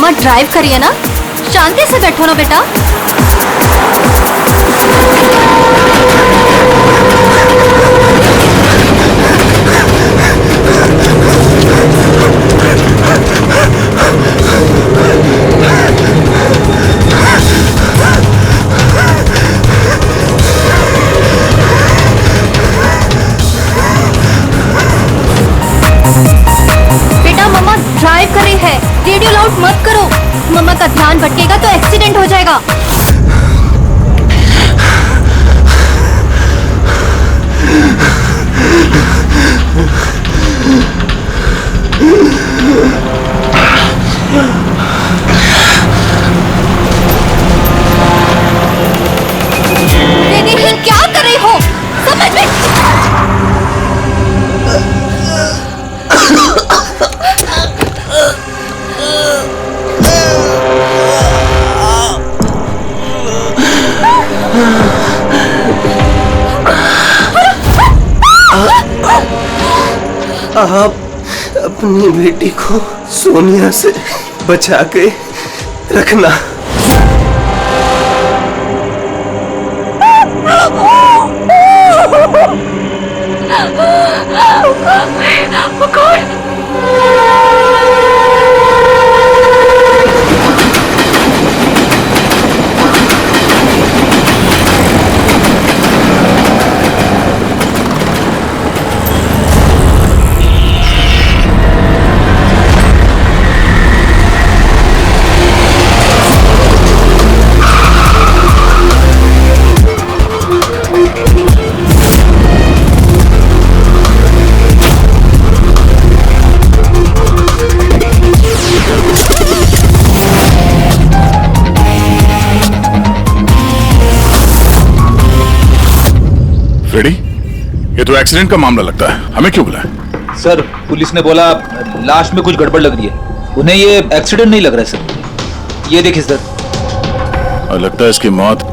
मम्मा drive करिए ना, शांति से बैठो ना बेटा। बेटा मम्मा ड्राइव कर रही है, रेडियो लाउड मत करो, मम्मा का ध्यान भटकेगा तो एक्सीडेंट हो जाएगा। दीदी क्या कर रही हो, समझ में? आप अपनी बेटी को सोनिया से बचा के रखना। फ्रेडी, ये तो एक्सीडेंट का मामला लगता है, हमें क्यों बुलाया? सर पुलिस ने बोला लाश में कुछ गड़बड़ लग रही है, उन्हें ये एक्सीडेंट नहीं लग रहा है सर। ये देखिए सर। और लगता है इसकी मौत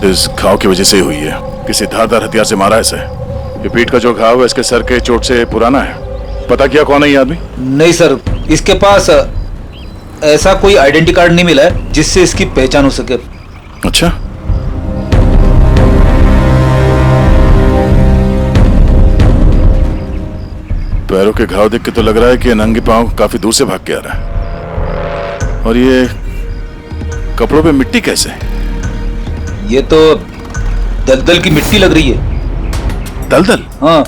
इस घाव की वजह से ही हुई है, किसी धारदार हथियार से मारा है इसे। ये पीठ का जो घाव है इसके सर के चोट से पुराना है। पता किया कौन है ये आदमी? नहीं सर, इसके पास ऐसा कोई आइडेंटिटी कार्ड नहीं मिला है जिससे इसकी पहचान हो सके। अच्छा, पैरों के घाव देख के तो लग रहा है कि नंगे पांव काफी दूर से भाग के आ रहा है। और ये कपड़ों पे मिट्टी कैसे? ये तो दलदल की मिट्टी लग रही है। दलदल? हाँ।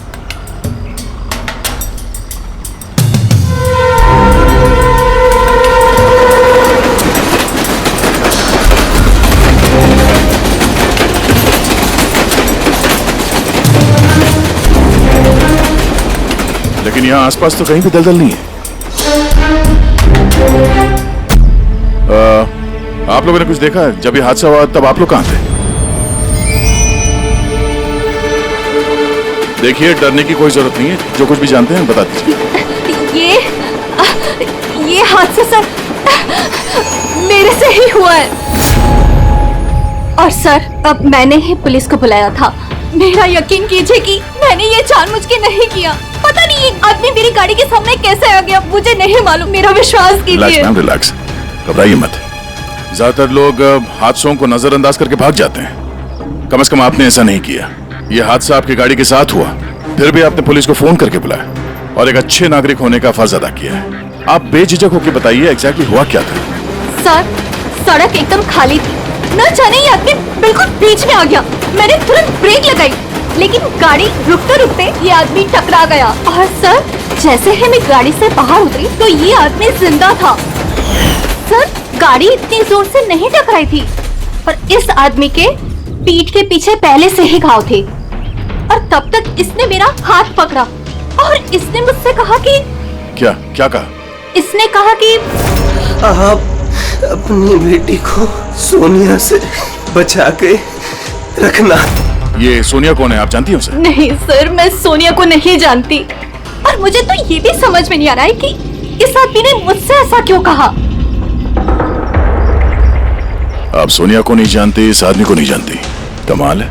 लेकिन यहाँ आसपास तो कहीं भी दलदल नहीं है। आप लोगों ने कुछ देखा है? जब ये हादसा हुआ तब आप लोग कहाँ थे? देखिए, डरने की कोई जरूरत नहीं है, जो कुछ भी जानते हैं बता दीजिए। ये हादसा सर मेरे से ही हुआ है। और सर अब मैंने ही पुलिस को बुलाया था। मेरा यकीन कीजिए कि मैंने ये जानबूझ के नहीं किया। पता नहीं ये आदमी मेरी गाड़ी के सामने कैसे आ गया, मुझे नहीं मालूम। मेरा विश्वास कीजिए। रिलैक्स, घबराइए मत। ज्यादातर लोग हादसों को नजरअंदाज करके भाग जाते हैं। कम से कम आपने ऐसा नहीं किया। यह हादसा आपकी गाड़ी के साथ हुआ, फिर भी आपने पुलिस को फोन करके बुलाया और एक अच्छे नागरिक होने का फर्ज अदा किया है। आप बेझिझक होकर बताइए एग्जैक्टली हुआ क्या था। सर सड़क एकदम खाली थी, न जाने ये आदमी बिल्कुल बीच में आ गया। मैंने तुरंत ब्रेक लगाई, लेकिन गाड़ी रुकते रुकते ये आदमी टकरा गया। और सर जैसे ही मैं गाड़ी से बाहर उतरी तो ये आदमी जिंदा था। सर गाड़ी इतनी जोर से नहीं टकराई थी और इस आदमी के पीठ के पीछे पहले से ही घाव थे। और तब तक इसने मेरा हाथ पकड़ा और इसने मुझसे कहा कि क्या कहा? इसने कहा कि आप अपनी बेटी को सोनिया से बचा के रखना। ये सोनिया कौन है, आप जानती हैं उसे? नहीं सर, मैं सोनिया को नहीं जानती। और मुझे तो ये भी समझ में नहीं आ रहा है कि इस आदमी ने मुझसे ऐसा क्यों कहा। आप सोनिया को नहीं जानती, इस आदमी को नहीं जानती, कमाल है।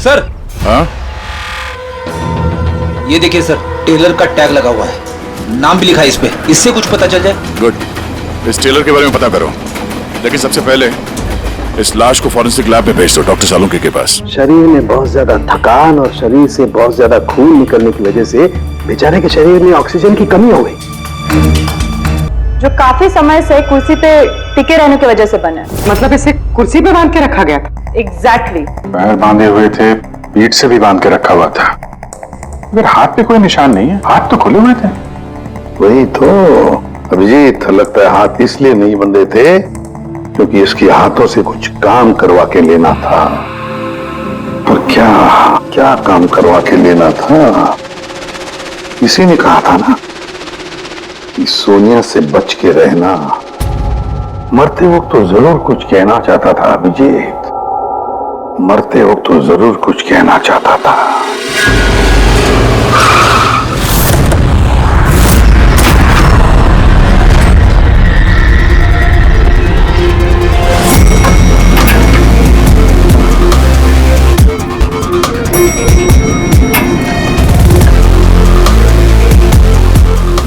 सर। हाँ? ये देखिए सर, टेलर का टैग लगा हुआ है, नाम भी लिखा है इस पे, इससे कुछ पता चल जाए। गुड, इस टेलर के बारे में पता करो, लेकिन सबसे पहले इस लाश को फॉरेंसिक लैब में भेज दो डॉक्टर सालुंके के पास। शरीर में बहुत ज्यादा थकान और शरीर से बहुत ज्यादा खून निकलने की वजह से बेचारे के शरीर में ऑक्सीजन की कमी हो गई, जो काफी समय से कुर्सी पे टिके रहने की वजह से बना है। मतलब इसे कुर्सी पे बांध के रखा गया था? एग्जैक्टली। पैर बांधे हुए थे, पीठ से भी बांध के रखा हुआ था, मगर हाथ पे कोई निशान नहीं है, हाथ तो खुले हुए थे। वही तो अभिजीत, लगता है हाथ इसलिए नहीं बंधे थे क्योंकि इसके हाथों से कुछ काम करवा के लेना था। पर क्या क्या काम करवा के लेना था? इसी ने कहा था ना कि सोनिया से बच के रहना। मरते वक्त तो जरूर कुछ कहना चाहता था अभिजीत, मरते वक्त तो जरूर कुछ कहना चाहता था।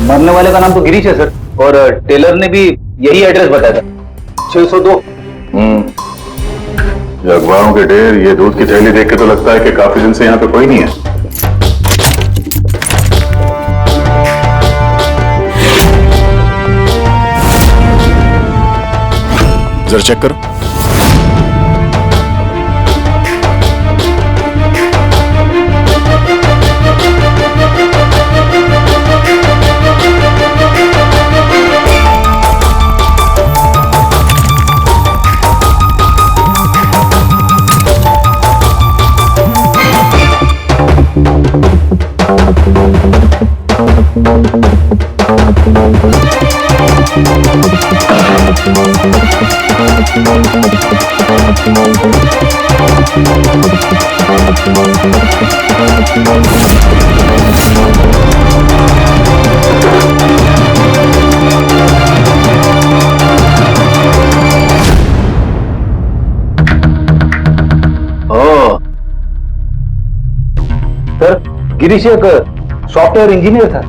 मरने वाले का नाम तो गिरीश है सर, और टेलर ने भी यही एड्रेस बताया था, 602। ये अखबारों के ढेर, ये दूध की थैली देख के तो लगता है कि काफी दिन से यहाँ पे कोई नहीं है। जरा चेक करो। सर, गिरीश एक सॉफ्टवेयर इंजीनियर था।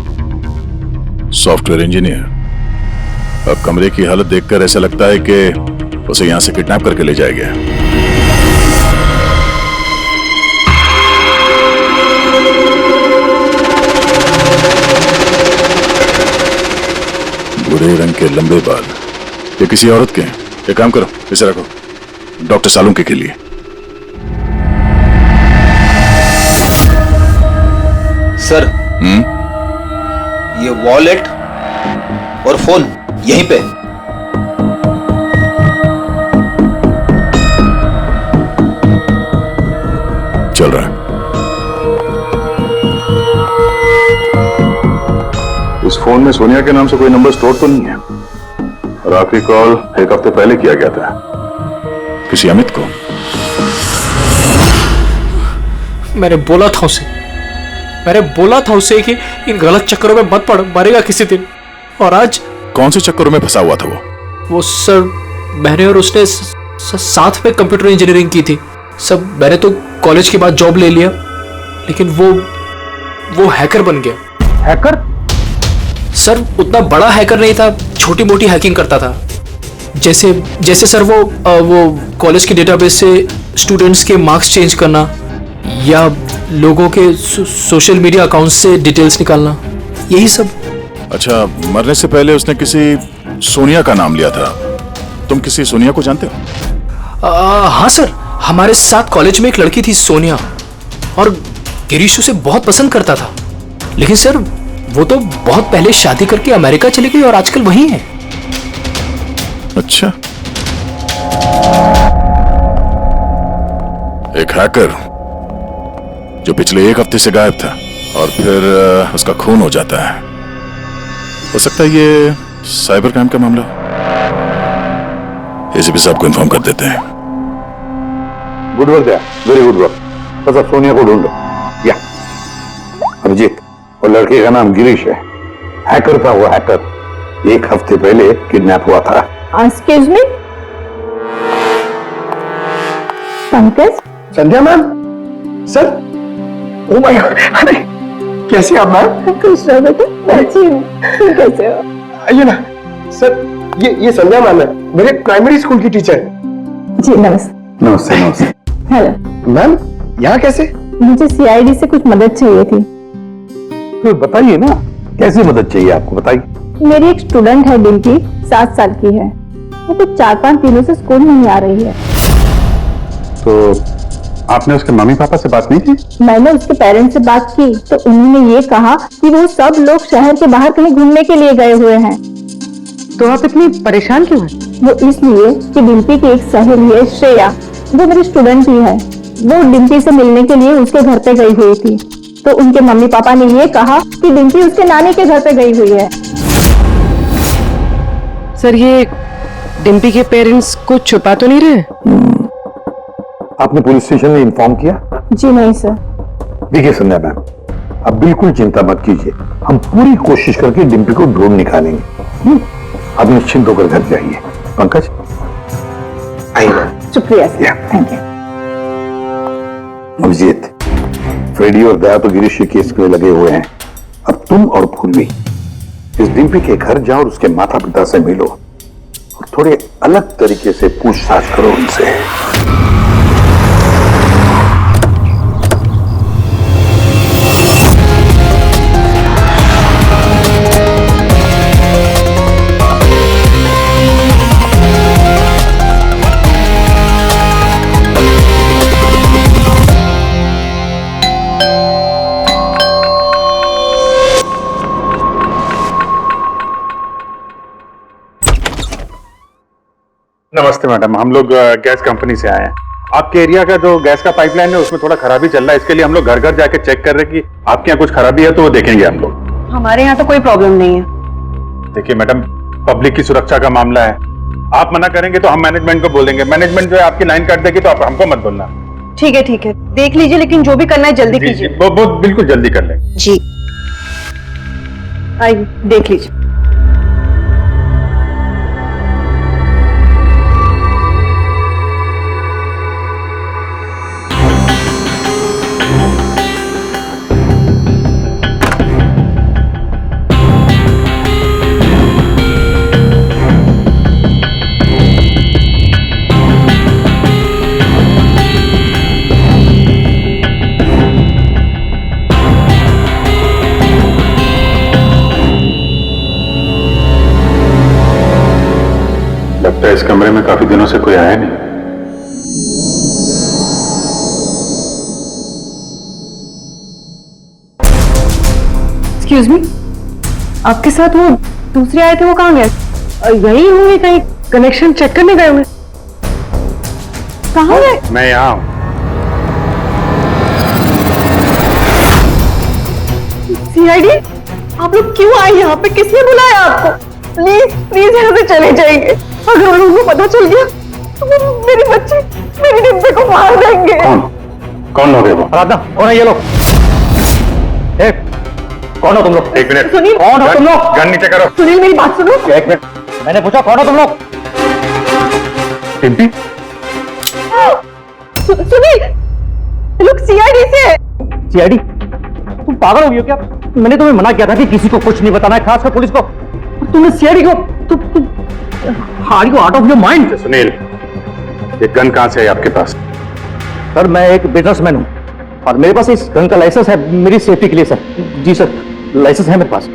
Software engineer? अब कमरे की हालत देखकर ऐसा लगता है कि उसे यहां से किडनैप करके ले जाया गया। भूरे रंग के लंबे बाल, ये किसी औरत के हैं। एक काम करो, इसे रखो डॉक्टर सालुंके के लिए। सर, ये वॉलेट और फोन यहीं पे। चल रहा है। इस फोन में सोनिया के नाम से कोई नंबर स्टोर तो नहीं है, और आखिरी कॉल एक हफ्ते पहले किया गया था। किसी अमित को? मैंने बोला था उसे कि इन गलत चक्करों में मत पड़, मरेगा किसी दिन। और आज कौन से चक्करों में फंसा हुआ था वो सर, मैंने और उसने साथ में कंप्यूटर इंजीनियरिंग की थी सब। मैंने तो कॉलेज के बाद जॉब ले लिया, लेकिन वो हैकर बन गया। हैकर? सर, उतना बड़ा हैकर नहीं था, छोटी मोटी हैकिंग करता था। जैसे सर वो कॉलेज के डेटाबेस से स्टूडेंट्स के मार्क्स चेंज करना, या लोगों के सोशल मीडिया अकाउंट से डिटेल्स निकालना, यही सब। अच्छा, मरने से पहले उसने किसी सोनिया का नाम लिया था। तुम किसी सोनिया को जानते हो? हाँ सर, हमारे साथ कॉलेज में एक लड़की थी सोनिया, और गिरीश उसे बहुत पसंद करता था। लेकिन सर, वो तो बहुत पहले शादी करके अमेरिका चली गई और आजकल वहीं है। अच्छा, एक हैकर जो पिछले एक हफ्ते से गायब था और फिर उसका खून हो जाता है। हो सकता है ये साइबर क्राइम का मामला। एसीपी साहब को इन्फॉर्म कर देते हैं। गुड वर्क है, वेरी गुड वर्क। बस अब सोनिया को ढूंढो। या अभिजीत, वो लड़के का नाम गिरीश है, हैकर था वो हैकर। एक हफ्ते पहले किडनैप हुआ था। Excuse me, Pankaj? Sandhya ma'am? Sir, oh my God, अरे कैसे आप मैम? खुश रहो बेटा, अच्छी हूँ। कैसे हो? आइए ना, सर ये संध्या मैम है, मेरे प्राइमरी स्कूल की टीचर है। जी नमस्ते। नमस्ते नमस्ते। हेलो। मैम यहाँ कैसे? मुझे सीआईडी से कुछ मदद चाहिए थी। तो बताइए ना, कैसी मदद चाहिए आपको, बताइए। मेरी एक स्टूडेंट है डिम्पी, 7 साल की है। वो कुछ 4-5 दिनों से स्कूल नहीं आ रही है। तो आपने उसके मम्मी पापा से बात नहीं की? मैंने उसके पेरेंट्स से बात की तो उन्होंने ये कहा कि वो सब लोग शहर के बाहर कहीं घूमने के लिए गए हुए हैं। तो आप इतनी परेशान क्यों हैं? वो इसलिए कि डिम्पी की एक सहेली है श्रेया, वो मेरी स्टूडेंट ही है। वो डिम्पी से मिलने के लिए उसके घर पे गई हुई थी, तो उनके मम्मी पापा ने ये कहा कि डिम्पी उसके नानी के घर पे गई हुई है। सर ये डिम्पी के पेरेंट्स कुछ छुपा तो नहीं रहे? आपने पुलिस स्टेशन में इन्फॉर्म किया? जी नहीं सर। देखिए संध्या मैम, आप बिल्कुल चिंता मत कीजिए, हम पूरी कोशिश करके डिम्पी को ढूंढ निकालेंगे। आप निश्चिंत होकर घर जाइए। पंकज आइए। शुक्रिया sir, thank you. Abhijeet, Freddy और दया तो गिरीश के केस में लगे हुए हैं। अब तुम और पूर्वी इस डिम्पी के घर जाओ और उसके माता पिता से मिलो और थोड़े अलग तरीके से पूछताछ करो उनसे। नमस्ते मैडम, हम लोग गैस कंपनी से आए हैं। आपके एरिया का जो गैस का पाइपलाइन है उसमें थोड़ा खराबी चल रहा है, इसके लिए हम लोग घर घर जाके चेक कर रहे हैं कि आपके यहाँ कुछ खराबी है तो वो देखेंगे हम लोग। हमारे यहाँ तो कोई प्रॉब्लम नहीं है। देखिए मैडम, पब्लिक की सुरक्षा का मामला है, आप मना करेंगे तो हम मैनेजमेंट को बोलेंगे, मैनेजमेंट जो है आपकी लाइन काट देगी तो आप हमको मत बोलना। ठीक है, देख लीजिए, लेकिन जो भी करना है जल्दी कीजिए। वो बिल्कुल जल्दी कर लेंगे। जी आइए देख लीजिए। लगता है इस कमरे में काफी दिनों से कोई आया नहीं। एक्सक्यूज मी, आपके साथ वो दूसरे आए थे, वो कहाँ गए? यही होंगे, कहीं कनेक्शन चेक करने गए होंगे। कहाँ गए? मैं यहाँ हूँ। सीआईडी, आप लोग क्यों आए यहाँ पे? किसने बुलाया आपको? प्लीज यहाँ से चले जाइए। अगर उन लोगों को पता चल गया तो वो मेरी बच्ची, मेरी डिम्पी को मार देंगे। कौन लोग है वो? राधा, कौन है ये लोग? कौन हो तुम लोग? एक मिनट, सुनील, कौन हो तुम लोग? गन नीचे करो। सुनील मेरी बात सुनो। एक मिनट, मैंने पूछा कौन हो तुम लोग? डिम्पी, सुनील, लोग सीआईडी से है। सीआईडी? तुम पागल हो गई हो क्या? मैंने तुम्हें मना किया था कि किसी को कुछ नहीं बताना है, खासकर पुलिस को। और तुमने सीआईडी को are you out of your mind? Sunil, ये गन कहाँ से है आपके पास? सर मैं एक बिजनेसमैन हूँ और मेरे पास इस गन का लाइसेंस है, मेरी सेफ्टी के लिए सर। जी सर, लाइसेंस है मेरे पास।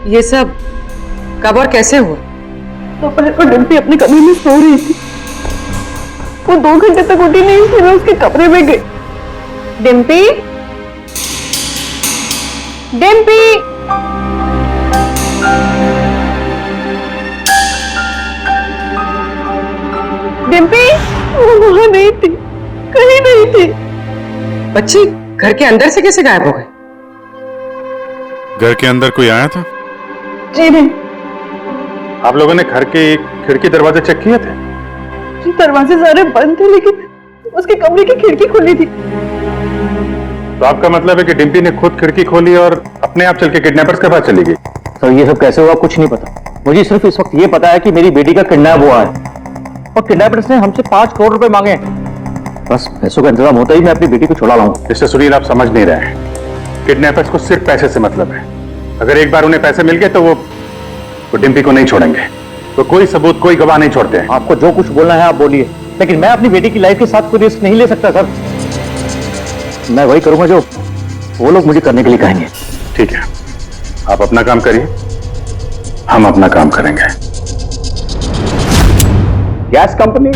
ये सब कब और कैसे हुआ? दोपहर को डिम्पी अपने कमरे में सो रही थी। वो 2 घंटे तक उठी नहीं थी, मैं उसके कमरे में गई। डिम्पी, डिम्पी, डिम्पी, वो वहां नहीं थी, कहीं नहीं थी। बच्ची घर के अंदर से कैसे गायब हो गई? घर के अंदर कोई आया था? जी नहीं। आप लोगों ने घर के खिड़की दरवाजे चेक किए थे? दरवाजे सारे बंद थे, लेकिन उसके कमरे की खिड़की खुली थी। तो आपका मतलब है कि डिम्पी ने खुद खिड़की खोली और अपने आप चल के किडनैपर्स के पास चली गई? सर ये सब कैसे हुआ कुछ नहीं पता, मुझे सिर्फ इस वक्त ये पता है कि मेरी बेटी का किडनैप हुआ है और किडनैपर्स ने हमसे 5 करोड़ रुपए मांगे हैं। बस पैसों का इंतजाम होता ही मैं अपनी बेटी को छुड़ा लाऊंगा। मिस्टर सुनील, आप समझ नहीं रहे हैं। किडनैपर्स को सिर्फ पैसे से मतलब है। अगर एक बार उन्हें पैसे मिल गए तो वो डिम्पी को नहीं छोड़ेंगे। तो कोई सबूत, कोई गवाह नहीं छोड़ते हैं। आपको जो कुछ बोलना है आप बोलिए, लेकिन मैं अपनी बेटी की लाइफ के साथ कोई रिस्क नहीं ले सकता सर। मैं वही करूंगा जो वो लोग मुझे करने के लिए कहेंगे। ठीक है, आप अपना काम करिए, हम अपना काम करेंगे। गैस कंपनी,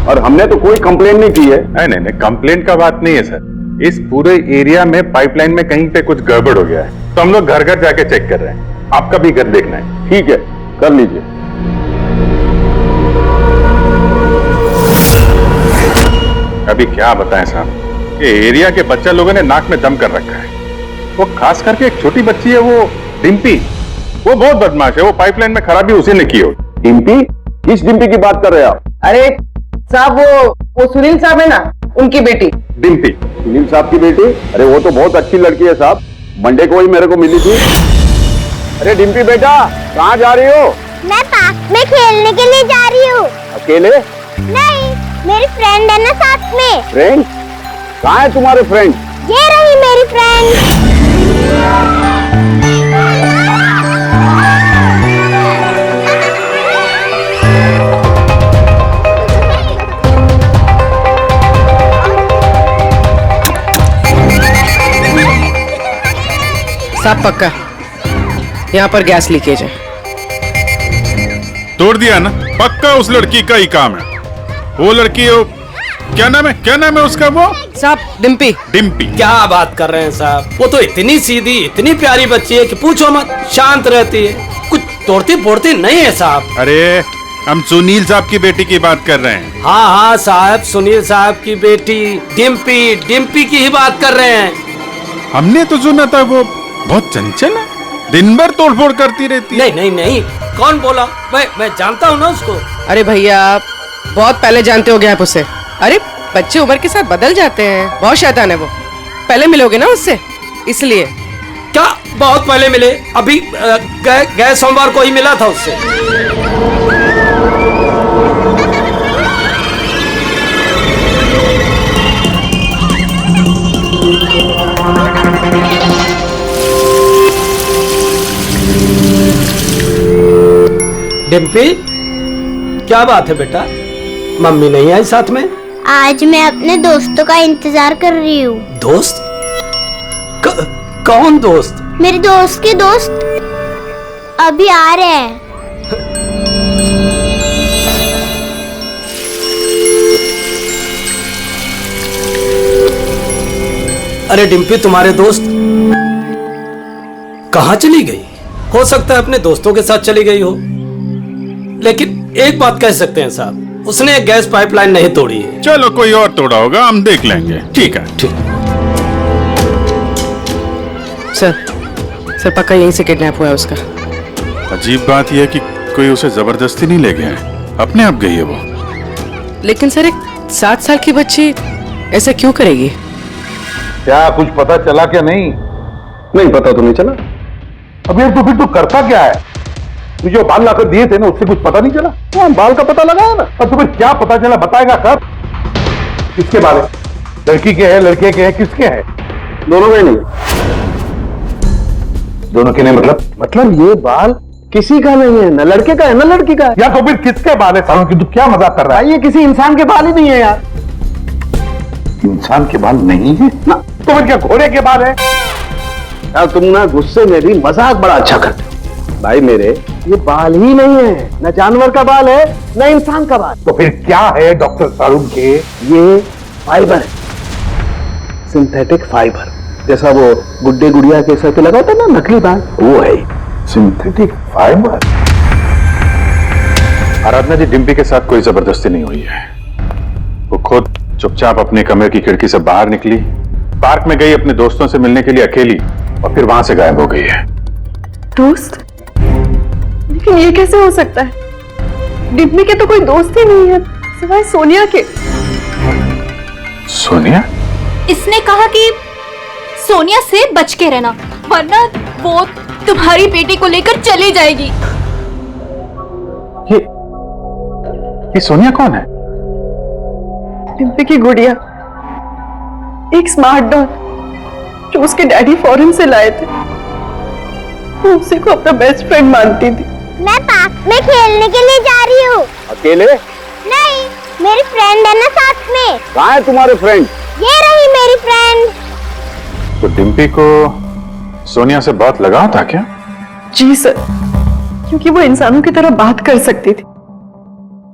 और हमने तो कोई कंप्लेन नहीं की है। नहीं, कंप्लेंट का बात नहीं है सर। इस पूरे एरिया में पाइपलाइन में कहीं पे कुछ गड़बड़ हो गया है, तो हम लोग घर घर जाके चेक कर रहे हैं। आपका भी घर देखना है। ठीक है, कर लीजिए। अभी क्या बताएं साहब, ये एरिया के बच्चा लोगों ने नाक में दम कर रखा है। वो खास करके एक छोटी बच्ची है, वो डिम्पी, वो बहुत बदमाश है। वो पाइपलाइन में खराबी उसी ने की हो। डिम्पी? किस डिम्पी की बात कर रहे हैं आप? अरे साहब, वो सुनील साहब है ना, उनकी बेटी। डिम्पी? सुनील साहब की बेटी? अरे वो तो बहुत अच्छी लड़की है साहब, मंडे को ही मेरे को मिली थी। अरे डिम्पी बेटा, कहाँ जा रही हो? मैं पार्क में खेलने के लिए जा रही हूँ। अकेले? नहीं, मेरी फ्रेंड है ना साथ में। फ्रेंड? कहाँ है तुम्हारे फ्रेंड? ये रही मेरी फ्रेंड। साहब पक्का यहाँ पर गैस लीकेज है। तोड़ दिया ना, पक्का उस लड़की का ही काम है। वो लड़की क्या नाम है उसका? वो साहब डिम्पी। डिम्पी? क्या बात कर रहे हैं साहब, वो तो इतनी सीधी, इतनी प्यारी बच्ची है कि पूछो मत। शांत रहती है, कुछ तोड़ती फोड़ती नहीं है साहब। अरे हम सुनील साहब की बेटी की बात कर रहे हैं। हाँ साहब, सुनील साहब की बेटी डिम्पी की ही बात कर रहे हैं। हमने तो सुना था वो बहुत चंचल है, दिन भर तोड़फोड़ करती रहती है। नहीं, कौन बोला? मैं जानता हूँ ना उसको। अरे भैया, बहुत पहले जानते हो गए आप उसे। अरे बच्चे उम्र के साथ बदल जाते हैं, बहुत शैतान है वो। पहले मिलोगे ना उससे, इसलिए। क्या बहुत पहले मिले? अभी गए सोमवार को ही मिला था उससे। डिम्पी, क्या बात है बेटा, मम्मी नहीं आई साथ में? आज मैं अपने दोस्तों का इंतजार कर रही हूँ। दोस्त? कौन दोस्त? मेरे दोस्त के दोस्त अभी आ रहे हैं। अरे डिम्पी, तुम्हारे दोस्त कहाँ चली गई? हो सकता है अपने दोस्तों के साथ चली गई हो, लेकिन एक बात कह सकते हैं साहब, उसने गैस पाइपलाइन नहीं तोड़ी है। चलो कोई और तोड़ा होगा, हम देख लेंगे। ठीक है। ठीक। सर पक्का यहीं से किडनैप हुआ है उसका। अजीब बात यह है कि कोई उसे जबरदस्ती नहीं ले गया है, अपने आप गई है वो। लेकिन सर, एक 7 साल की बच्ची ऐसा क्यों करेगी? क्या कुछ पता चला क्या? नहीं पता तो नहीं चला। अब यार तो फिर तू करता क्या है? तू जो बाल लाकर दिए थे ना, उससे कुछ पता नहीं चला? हाँ, बाल का पता लगाया ना। और तुम्हें क्या पता चला बताएगा कब? किसके बाल है? लड़की के हैं, लड़के के हैं, किसके हैं? दोनों के नहीं। दोनों के नहीं मतलब ये बाल किसी का नहीं है, न लड़के का है न लड़की का है। या तो फिर किसके बाल है? सालों की तू क्या मजाक कर रहा है? ये किसी इंसान के बाल ही नहीं है यार। इंसान के बाल नहीं है ना, तो फिर क्या घोड़े के बाल है? यार तुम ना गुस्से में भी मजाक बड़ा अच्छा करते हो। भाई मेरे, ये बाल ही नहीं है, न जानवर का बाल है न इंसान का बाल। तो फिर क्या है डॉक्टर सारूम के? ये फाइबर है, सिंथेटिक फाइबर। जैसा वो गुड्डे गुड़िया के सर पे लगा होता ना नकली बाल, वो है सिंथेटिक फाइबर। आराधना जी, डिम्पी के साथ कोई जबरदस्ती नहीं हुई है। वो खुद चुपचाप अपने कमरे की खिड़की से बाहर निकली, पार्क में गई अपने दोस्तों से मिलने के लिए अकेली, और फिर वहां से गायब हो गई है। दोस्त? लेकिन ये कैसे हो सकता है? डिम्पी के तो कोई दोस्त ही नहीं है सिवाय सोनिया के। सोनिया? इसने कहा कि सोनिया से बच के रहना, वरना वो तुम्हारी बेटी को लेकर चली जाएगी। ये सोनिया कौन है? डिम्पी की गुड़िया, एक स्मार्ट डॉल जो उसके डैडी फॉरेन से लाए थे। वो उसी को अपना बेस्ट फ्रेंड मानती थी। मैं पार्क में खेलने के लिए जा रही हूँ। अकेले? नहीं, मेरी फ्रेंड है ना साथ में। कहाँ है तुम्हारे फ्रेंड? ये रही मेरी फ्रेंड। तो डिम्पी को सोनिया से बहुत लगाव था क्या? जी सर, क्योंकि वो इंसानों की तरह बात कर सकती थी।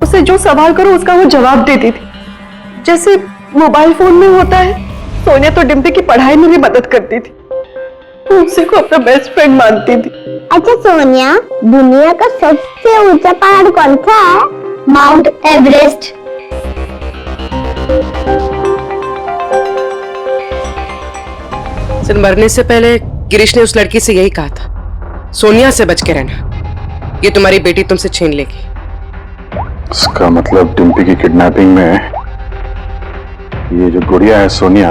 उसे जो सवाल करो उसका वो जवाब देती थी, जैसे मोबाइल फोन में होता है। सोनिया तो डिम्पी की पढ़ाई में भी मदद करती थी। वो उसी को अपना बेस्ट फ्रेंड मानती थी। अच्छा सोनिया, दुनिया का सबसे ऊंचा पहाड़ कौन सा है? Mount Everest. सर, मरने से पहले गिरीश ने उस लड़की से यही कहा था, सोनिया से बच के रहना, ये तुम्हारी बेटी तुमसे छीन लेगी। इसका मतलब डिम्पी की किडनैपिंग में ये जो गुड़िया है सोनिया,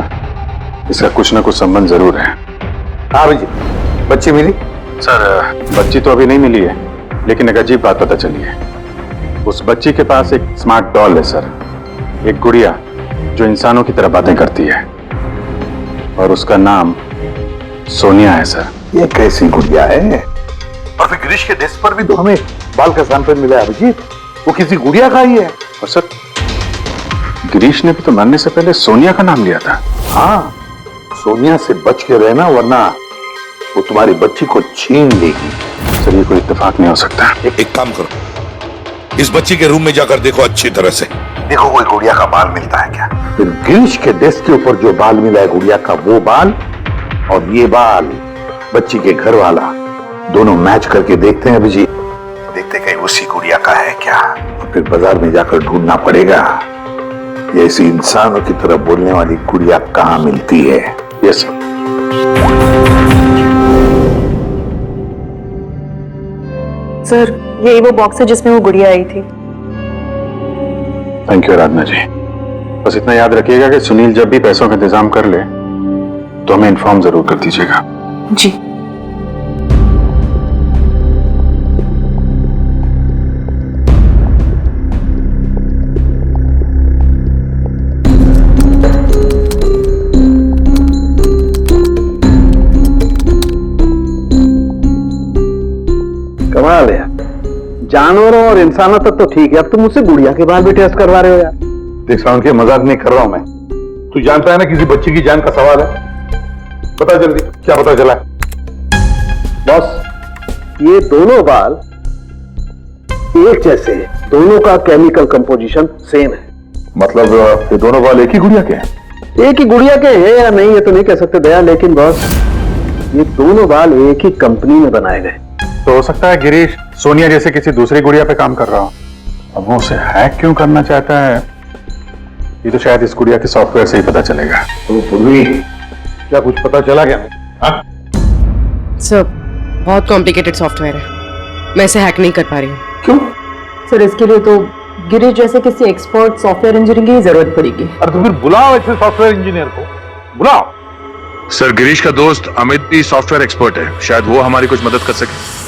इसका कुछ ना कुछ संबंध जरूर है। हाँ भाई, बच्ची मिली? सर, बच्ची तो अभी नहीं मिली है, लेकिन एक अजीब बात पता चली है। उस बच्ची के पास एक स्मार्ट डॉल है सर, एक गुड़िया जो इंसानों की तरह बातें करती है, और उसका नाम सोनिया है सर। ये कैसी गुड़िया है? और फिर गिरीश के डेस्क पर भी तो हमें बाल का सैंपल मिला है अभिजीत, वो किसी गुड़िया का ही है। और सर, गिरीश ने भी तो मरने से पहले सोनिया का नाम लिया था। हाँ, सोनिया से बच के रहना, वरना वो तुम्हारी बच्ची को छीन लेगी। सर, ये कोई इत्तेफाक नहीं हो सकता। एक काम करो, इस बच्ची के रूम में जाकर देखो अच्छी तरह से। देखो कोई गुड़िया का बाल मिलता है क्या। फिर गिरीश के डेस्क के ऊपर जो बाल मिला है गुड़िया का, वो बाल और ये बाल बच्ची के घर वाला, दोनों मैच करके देखते हैं अभिजीत। देखते कहीं उसी गुड़िया का है क्या। और फिर बाजार में जाकर ढूंढना पड़ेगा ये ऐसी इंसानों की तरह बोलने वाली गुड़िया कहाँ मिलती है। Yes sir. सर, यही वो बॉक्स है जिसमें वो गुड़िया आई थी। थैंक यू आराधना जी। बस इतना याद रखिएगा कि सुनील जब भी पैसों का इंतजाम कर ले तो हमें इन्फॉर्म जरूर कर दीजिएगा। जी। कमाल है, जानवरों और इंसानों तक तो ठीक है, अब तुम मुझसे गुड़िया के बाल भी टेस्ट करवा रहे हो यार। देख साउंड के मजाक नहीं कर रहा हूं मैं। तू जानता है ना किसी बच्ची की जान का सवाल है। बता जल्दी, क्या पता चला? बॉस, ये दोनों बाल एक जैसे हैं, दोनों का केमिकल कंपोजिशन सेम है। मतलब ये दोनों बाल एक ही गुड़िया के हैं? एक ही गुड़िया के है या नहीं ये तो नहीं कह सकते दया, लेकिन बॉस ये दोनों बाल एक ही कंपनी में बनाए गए। तो हो सकता है गिरीश सोनिया जैसे किसी दूसरी गुड़िया पे काम कर रहा हो। अब वो उसे हैक क्यों करना चाहता है, ये तो शायद इस गुड़िया के सॉफ्टवेयर से ही पता चलेगा। तो पूर्वी क्या कुछ पता चला क्या? सर, बहुत कॉम्प्लिकेटेड सॉफ्टवेयर है, मैं इसे हैक नहीं कर पा रही हूँ। क्यों? सर, इसके लिए तो गिरीश जैसे किसी एक्सपर्ट सॉफ्टवेयर इंजीनियर की जरूरत पड़ेगी। अरे तो फिर बुलाओ ऐसे सॉफ्टवेयर इंजीनियर को, बुलाओ। सर, गिरीश का दोस्त अमित भी सॉफ्टवेयर एक्सपर्ट है, शायद वो हमारी कुछ मदद कर सके।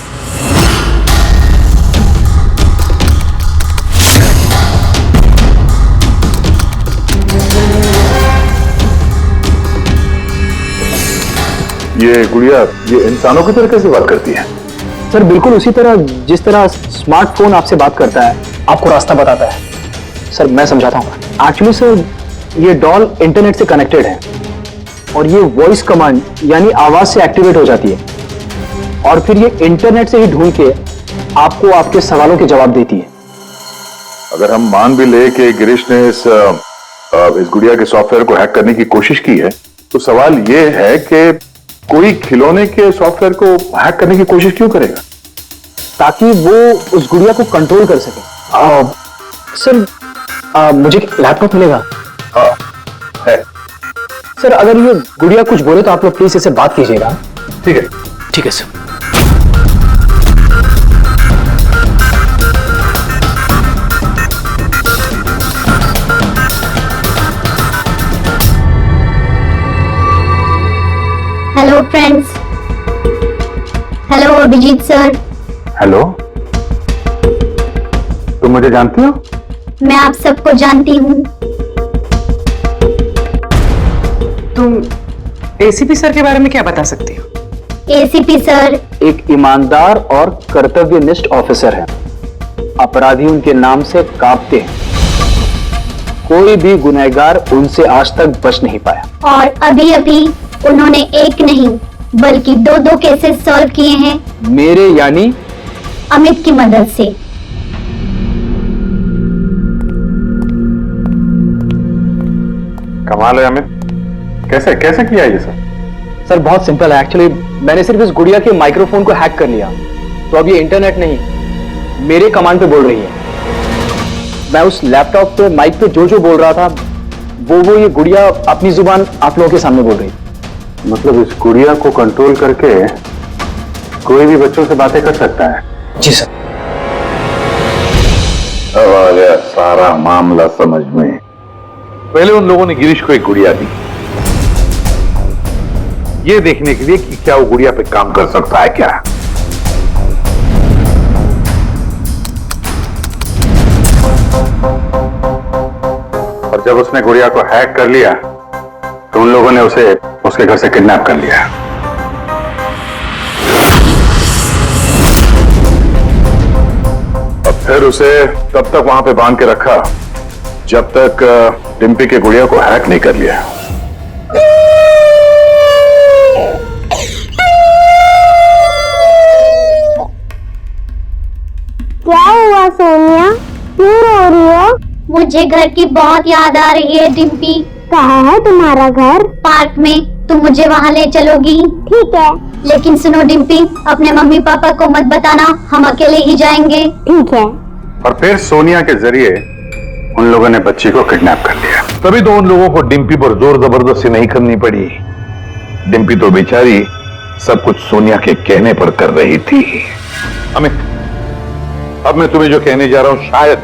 ये गुड़िया ये इंसानों की तरह कैसे बात करती है? सर, बिल्कुल उसी तरह जिस तरह स्मार्टफोन आपसे बात करता है, आपको रास्ता बताता है। सर, मैं समझाता हूँ। एक्चुअली सर, ये डॉल इंटरनेट से कनेक्टेड है और ये वॉइस कमांड यानी आवाज से एक्टिवेट हो जाती है और फिर ये इंटरनेट से ही ढूंढ के आपको आपके सवालों के जवाब देती है। अगर हम मान भी ले कि गिरीश ने इस गुड़िया के सॉफ्टवेयर को हैक करने की कोशिश की है, तो सवाल ये है कि कोई खिलौने के सॉफ्टवेयर को हैक करने की कोशिश क्यों करेगा? ताकि वो उस गुड़िया को कंट्रोल कर सके। सर, मुझे लैपटॉप मिलेगा? है। सर, अगर ये गुड़िया कुछ बोले तो आप लोग प्लीज इसे बात कीजिएगा। ठीक है। ठीक है sir. Hello friends. Hello Abhijit sir. Hello, तुम मुझे जानती हो? मैं आप सबको जानती हूँ। तुम एसीपी सर के बारे में क्या बता सकती हो? ACP sir. एक ईमानदार और कर्तव्यनिष्ठ ऑफिसर है। अपराधी उनके नाम से कांपते हैं। कोई भी गुनहगार उनसे आज तक बच नहीं पाया। और अभी अभी उन्होंने एक नहीं बल्कि दो केसेस सॉल्व किए हैं मेरे यानी अमित की मदद से। कमाल है अमित, कैसे कैसे किया ये सब? सर बहुत सिंपल है एक्चुअली। मैंने सिर्फ इस गुड़िया के माइक्रोफोन को हैक कर लिया, तो अब ये इंटरनेट नहीं मेरे कमांड पे बोल रही है। मैं उस लैपटॉप पे माइक पे जो बोल रहा था वो ये गुड़िया अपनी जुबान आप लोगों के सामने बोल रही। मतलब इस गुड़िया को कंट्रोल करके कोई भी बच्चों से बातें कर सकता है? जी सर। अब आ गया सारा मामला समझ में। पहले उन लोगों ने गिरीश को एक गुड़िया दी, ये देखने के लिए कि क्या वो गुड़िया पे काम कर सकता है क्या। और जब उसने गुड़िया को हैक कर लिया तो उन लोगों ने उसे उसके घर से किडनैप कर लिया। और फिर उसे तब तक वहां पे बांध के रखा जब तक डिम्पी के गुड़िया को हैक नहीं कर लिया। क्या हुआ सोनिया, क्यों रो रही हो? मुझे घर की बहुत याद आ रही है डिम्पी। कहाँ है तुम्हारा घर? पार्क में। तुम मुझे वहाँ ले चलोगी? ठीक है। लेकिन सुनो डिम्पी, अपने मम्मी पापा को मत बताना, हम अकेले ही जाएंगे। ठीक है। और फिर सोनिया के जरिए उन लोगों ने बच्ची को किडनैप कर लिया। तभी तो उन लोगों को डिम्पी पर जोर जबरदस्ती नहीं करनी पड़ी। डिम्पी तो बेचारी सब कुछ सोनिया के कहने पर कर रही थी। अमित, अब मैं तुम्हें जो कहने जा रहा हूं शायद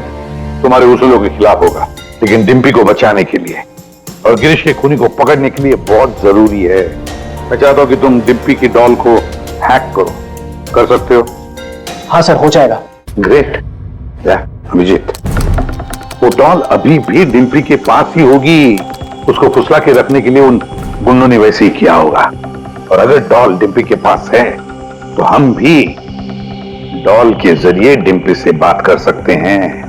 तुम्हारे उसूलों के खिलाफ होगा, लेकिन डिम्पी को बचाने के लिए और गिरीश के खूनी को पकड़ने के लिए बहुत जरूरी है। मैं चाहता हूं कि तुम डिम्पी की डॉल को हैक करो। कर सकते हो? हाँ सर, हो जाएगा। ग्रेट। अभिजीत, वो डॉल अभी भी डिम्पी के पास ही होगी। उसको फुसला के रखने के लिए उन गुंडों ने वैसे ही किया होगा। और अगर डॉल डिम्पी के पास है तो हम भी डॉल के जरिए डिम्पी से बात कर सकते हैं।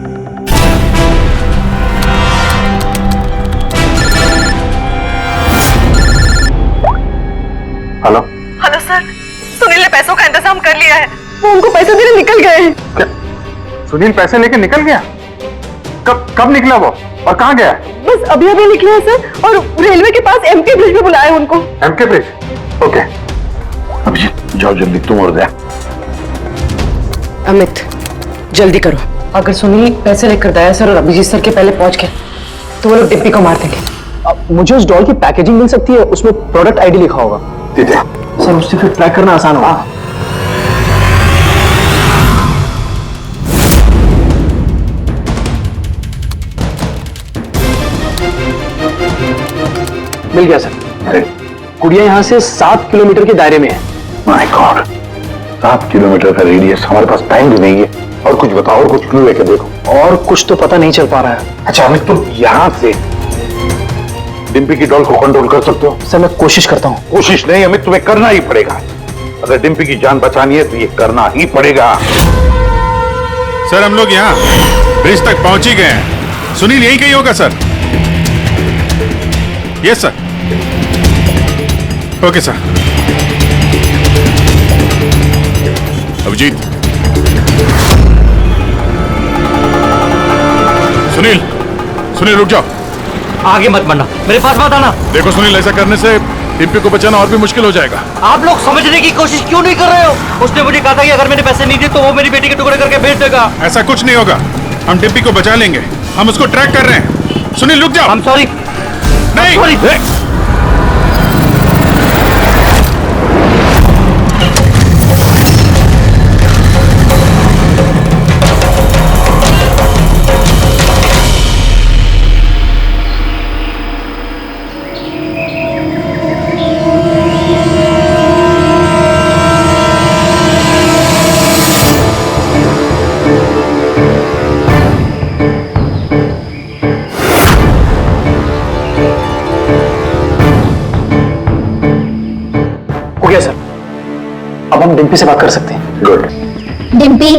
हेलो हेलो सर, सुनील ने पैसों का इंतजाम कर लिया है। वो उनको पैसे देने निकल गए हैं। क्या? सुनील पैसे लेके निकल गया? कब निकला वो और कहाँ गया? बस अभी अभी निकले हैं सर, और रेलवे के पास एमके ब्रिज पे बुलाया है उनको। MK bridge? ओके। अभिजीत जाओ जल्दी, तुम और दया। अमित जल्दी करो। अगर सुनील पैसे लेकर दया सर और अभिजीत सर के पहले पहुंच गए तो वो लोग डिम्पी को मार देंगे। मुझे उस डॉल की पैकेजिंग मिल सकती है, उसमें प्रोडक्ट आईडी लिखा होगा। ठीक है सर, उससे फिर ट्रैक करना आसान होगा। मिल गया सर। गुड़िया यहाँ से 7 किलोमीटर के दायरे में है। माय गॉड, 7 किलोमीटर का रेडियस। हमारे पास टाइम भी नहीं है। और कुछ बताओ, और कुछ क्लू लेकर देखो। और कुछ तो पता नहीं चल पा रहा है। अच्छा अमित, तुम यहाँ से डिम्पी की डॉल को कंट्रोल कर सकते हो? सर मैं कोशिश करता हूँ। कोशिश नहीं अमित, तुम्हें करना ही पड़ेगा। अगर डिम्पी की जान बचानी है तो ये करना ही पड़ेगा। सर हम लोग यहाँ ब्रिज तक पहुंच ही गए हैं। सुनील यहीं कहीं होगा sir. Yes sir. Okay sir. Abhijeet, Sunil रुक जाओ। आगे मत बढ़ना, मेरे पास मत आना। देखो सुनील, ऐसा करने से डिम्पी को बचाना और भी मुश्किल हो जाएगा। आप लोग समझने की कोशिश क्यों नहीं कर रहे हो? उसने मुझे कहा था कि अगर मैंने पैसे नहीं दिए तो वो मेरी बेटी के टुकड़े करके भेज देगा। ऐसा कुछ नहीं होगा, हम डिम्पी को बचा लेंगे। हम उसको ट्रैक कर रहे हैं। सुनील रुक जाओ। I'm sorry। नहीं sorry। अब हम डिम्पी से बात कर सकते हैं। गुड। डिम्पी,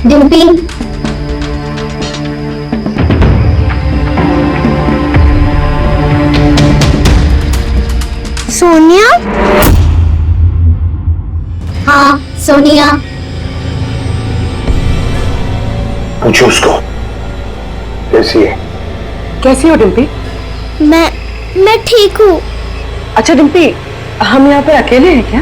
डिम्पी, सोनिया? हाँ, सोनिया। पूछो उसको कैसी है। कैसी हो डिम्पी? मैं ठीक हूँ। अच्छा डिम्पी, हम यहाँ पे अकेले हैं क्या?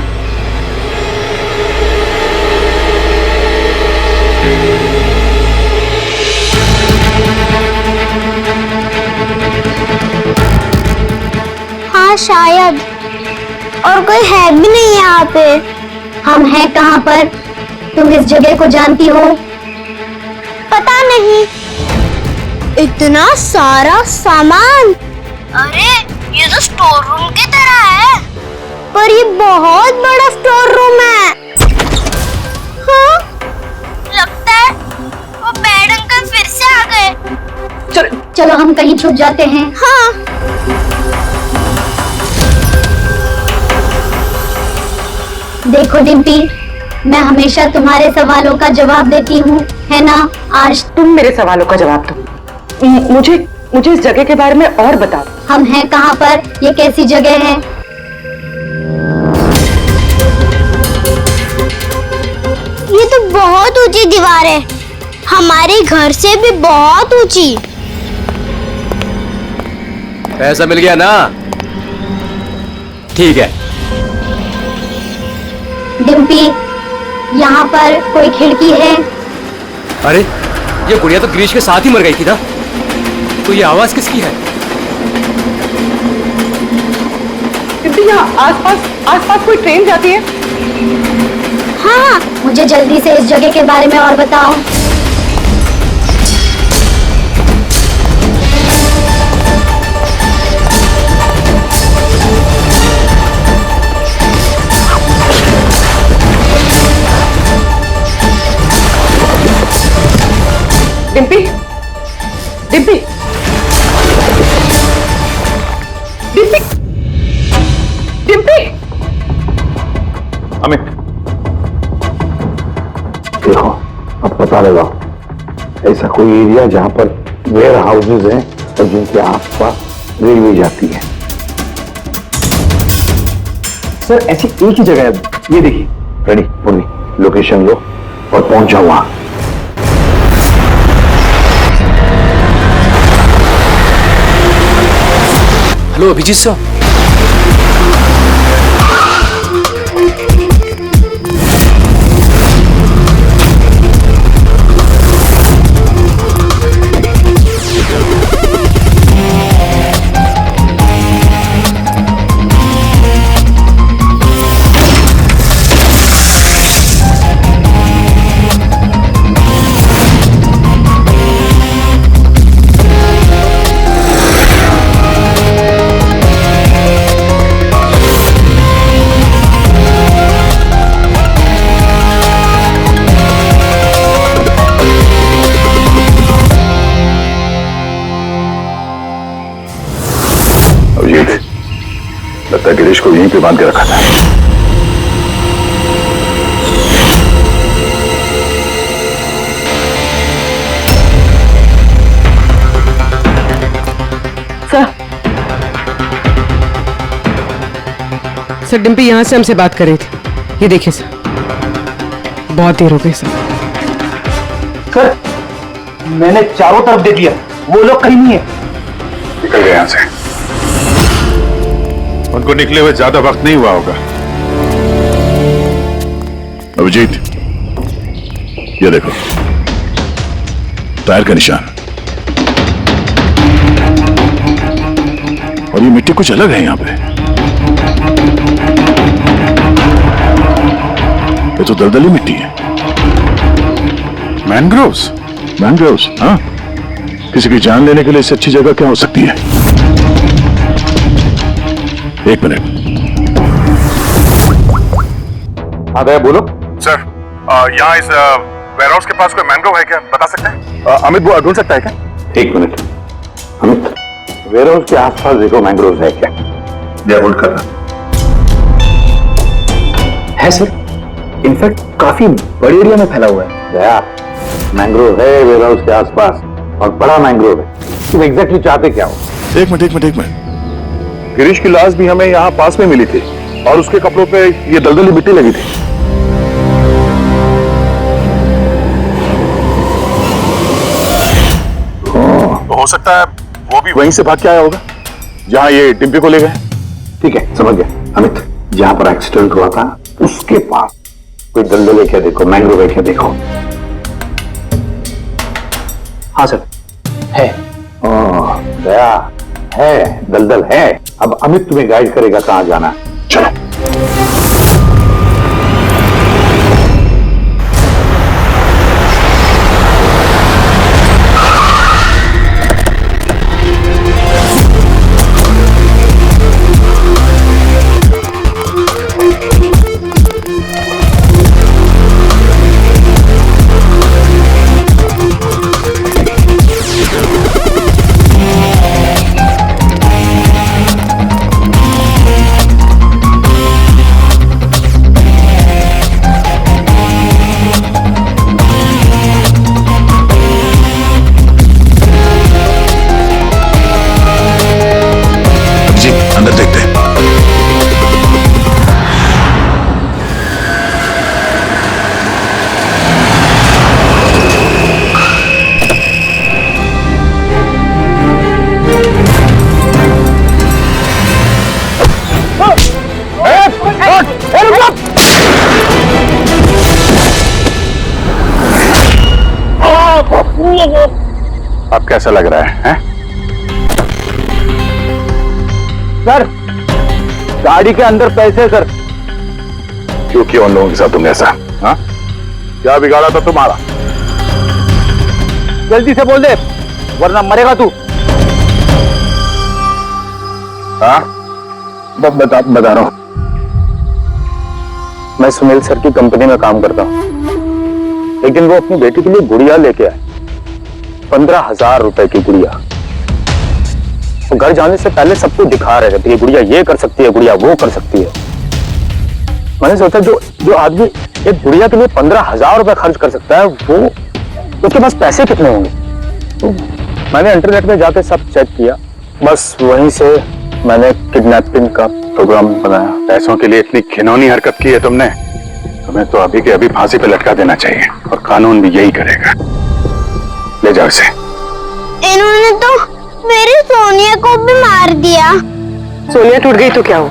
हाँ शायद, और कोई है भी नहीं यहाँ पे। हम हैं कहाँ पर? तुम इस जगह को जानती हो? पता नहीं। इतना सारा सामान। अरे ये तो स्टोर रूम की तरह है। पर ये बहुत बड़ा स्टोर रूम है। हाँ, लगता है वो बैड अंकल फिर से आ गए। चलो हम कहीं छुप जाते हैं। हाँ। देखो डिम्पी, मैं हमेशा तुम्हारे सवालों का जवाब देती हूँ, है ना? आज तुम मेरे सवालों का जवाब दो। मुझे इस जगह के बारे में और बताओ। हम हैं कहाँ पर? ये कैसी जगह है? ये तो बहुत ऊंची दीवार है, हमारे घर से भी बहुत ऊंची। पैसा मिल गया ना? ठीक है। डिम्पी, यहाँ पर कोई खिड़की है? अरे ये गुड़िया तो गिरीश के साथ ही मर गई थी ना, तो ये आवाज किसकी है? यहाँ आसपास कोई ट्रेन जाती है? हाँ, मुझे जल्दी से इस जगह के बारे में और बताओ। डिम्पी, डिम्पी, डिम्पी, डिम्पी। अमित, देखो अब पता लगाओ ऐसा कोई एरिया जहां पर वेयर हाउसेज हैं और जिनके आसपास रेलवे जाती है। सर ऐसी एक ही जगह है, ये देखिए। रेडी पूरी लोकेशन लो और पहुंच जाओ वहां। Hello Abhijit sir. लगता है गिरीश को यहीं पे बांध के रखा था। सर डिम्पी यहाँ से हमसे बात कर रही थी। ये देखिए सर, बहुत देर हो गई सर। सर मैंने चारों तरफ देख लिया, वो लोग कहीं नहीं है। निकल गए यहां से। उनको निकले हुए ज्यादा वक्त नहीं हुआ होगा। अभिजीत, ये देखो टायर का निशान, और ये मिट्टी कुछ अलग है यहां पे। ये तो दलदली मिट्टी है। मैनग्रोव्स? मैनग्रोव्स, हाँ। किसी की जान लेने के लिए इससे अच्छी जगह क्या हो सकती है? एक मिनट। हाँ भैया बोलो। सर, यहाँ इस वेयरहाउस के पास कोई मैंग्रोव है क्या, बता सकते हैं? अमित वो ढूंढ सकता है क्या? एक मिनट अमित, वेयर हाउस के आसपास देखो मैंग्रोव है क्या? या होल्ड कर रहा। है सर, इनफैक्ट काफी बड़े एरिया में फैला हुआ है। दया, मैंग्रोव है वेयर हाउस के आसपास और बड़ा मैंग्रोव है। तुम एग्जैक्टली चाहते क्या हो? एक मिनट। गिरीश की लाश भी हमें यहाँ पास में मिली थी और उसके कपड़ों पे ये दलदली मिट्टी लगी थी। तो हो सकता है वो भी वहीं से भाग के आया होगा जहाँ ये डिम्पी को ले गए। ठीक है, समझ गया अमित। जहां पर एक्सीडेंट हुआ था उसके पास कोई दलदल है क्या देखो, मैंग्रोव है क्या देखो। हाँ सर, है। ओह दया, है दलदल है। अब अमित तुम्हें गाइड करेगा कहां जाना। चलो। अंदर देखते हैं। अब कैसा लग रहा है? सर, गाड़ी के अंदर पैसे सर। क्यों किया उन लोगों के साथ तुमने ऐसा? हाँ, क्या बिगाड़ा था तुम्हारा? जल्दी से बोल दे वरना मरेगा तू। हाँ, बता रहा हूं। मैं सुनील सर की कंपनी में काम करता हूं। एक दिन वो अपनी बेटी के लिए गुड़िया लेके आए, 15,000 रुपए की गुड़िया। वो घर जाने से पहले सबको दिखा रहे थे, ये गुड़िया ये कर सकती है, गुड़िया वो कर सकती है। मैंने सोचा जो आदमी एक गुड़िया के लिए 15,000 रुपए खर्च कर सकता है, वो उसके पास पैसे कितने होंगे। तो मैंने इंटरनेट में जाके सब चेक किया, बस वहीं से मैंने किडनैपिंग का प्रोग्राम बनाया। पैसों के लिए इतनी घिनौनी हरकत की है तुमने, तुम्हें तो अभी के अभी फांसी पे लटका देना चाहिए और कानून भी यही करेगा। ले जाओ इसे। इन्होंने तो मेरी सोनिया को भी मार दिया। सोनिया टूट गई तो क्या हो,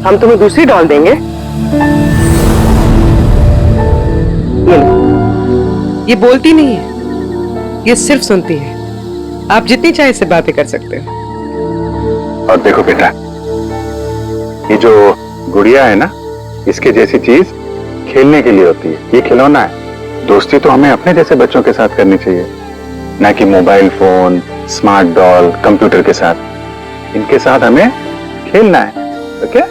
हम तुम्हें दूसरी डॉल देंगे। ये बोलती नहीं है, ये सिर्फ सुनती है। आप जितनी चाहे इससे बातें कर सकते हो। और देखो बेटा, ये जो गुड़िया है ना, इसके जैसी चीज खेलने के लिए होती है, ये खिलौना है। दोस्ती तो हमें अपने जैसे बच्चों के साथ करनी चाहिए, ना कि mobile phone, smart doll, computer के साथ। इनके साथ हमें खेलना है, ओके?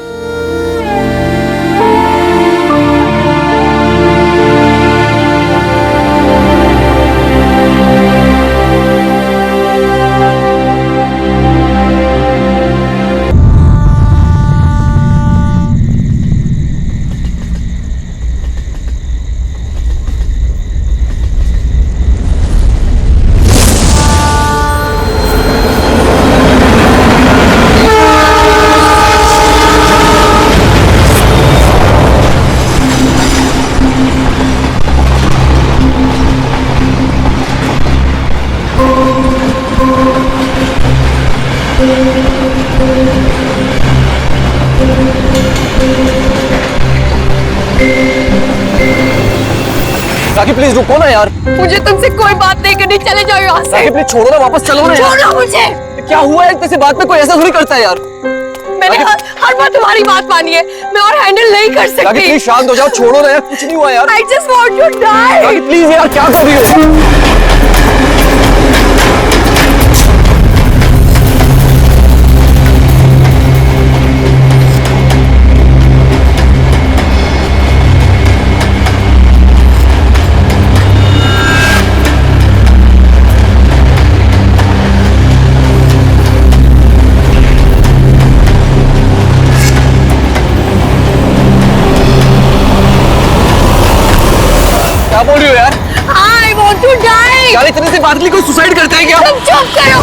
राखी प्लीज रुको ना यार। मुझे तुमसे कोई बात नहीं करनी, चले जाओ यहाँ से। राखी प्लीज छोड़ो ना, वापस चलो ना यार। छोड़ो मुझे। क्या हुआ है, किसी बात में कोई ऐसा थोड़ी करता है यार। मैंने हर बार तुम्हारी बात मानी है, मैं और हैंडल नहीं कर सकती। राखी प्लीज शांत हो जाओ, छोड़ो ना यार, कुछ नहीं हुआ यार। I just want to die। Rakhi please यार, क्या कर रही हो? नहीं। यार इतने से बात के लिए कोई सुसाइड करता है क्या? तुम चुप करो।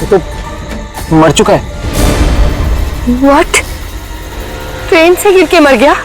तो मर चुका है। व्हाट? ट्रेन से गिर के मर गया?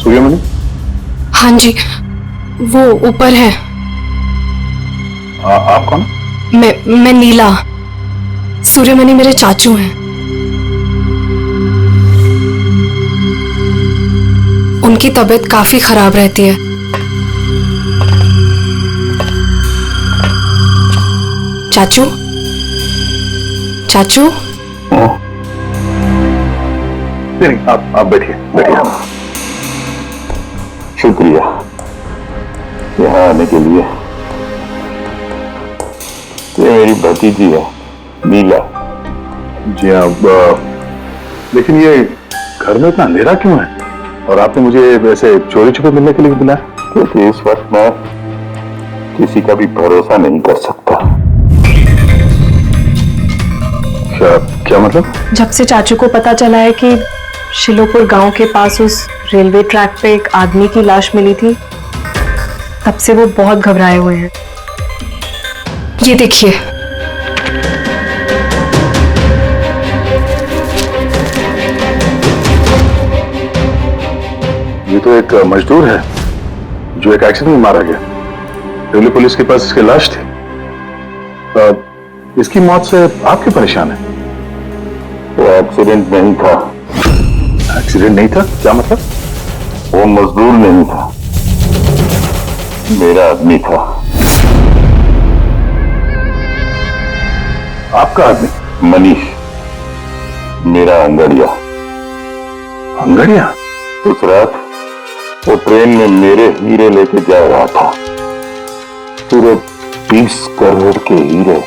सूर्यमणि? हाँ जी, वो ऊपर है। आप कौन? मैं नीला। सूर्यमणि मेरे चाचू हैं। उनकी तबीयत काफी खराब रहती है। चाचू, चाचू। नहीं, आप बैठिए बैठिए। शुक्रिया यहाँ आने के लिए। ये मेरी भतीजी है नीला। जी हाँ, लेकिन ये घर में इतना अंधेरा क्यों है? और आपने मुझे वैसे चोरी छुपे मिलने के लिए बुलाया? क्योंकि इस वक्त मैं किसी का भी भरोसा नहीं कर सकता। क्या मतलब? जब से चाचू को पता चला है कि शिलोपुर गांव के पास उस रेलवे ट्रैक पे एक आदमी की लाश मिली थी, तब से वो बहुत घबराए हुए हैं। ये देखिए, ये तो एक मजदूर है जो एक एक्सीडेंट में मारा गया। रेलवे पुलिस के पास इसकी लाश थी। इसकी मौत से आप क्यों परेशान हैं? वो एक्सीडेंट नहीं था। एक्सीडेंट नहीं था? क्या मतलब? वो मजदूर नहीं था, मेरा आदमी था। आपका आदमी? मनीष, मेरा अंगड़िया। अंगड़िया? उस रात वो ट्रेन में मेरे हीरे लेके जा रहा था। पूरे 20 करोड़ के हीरे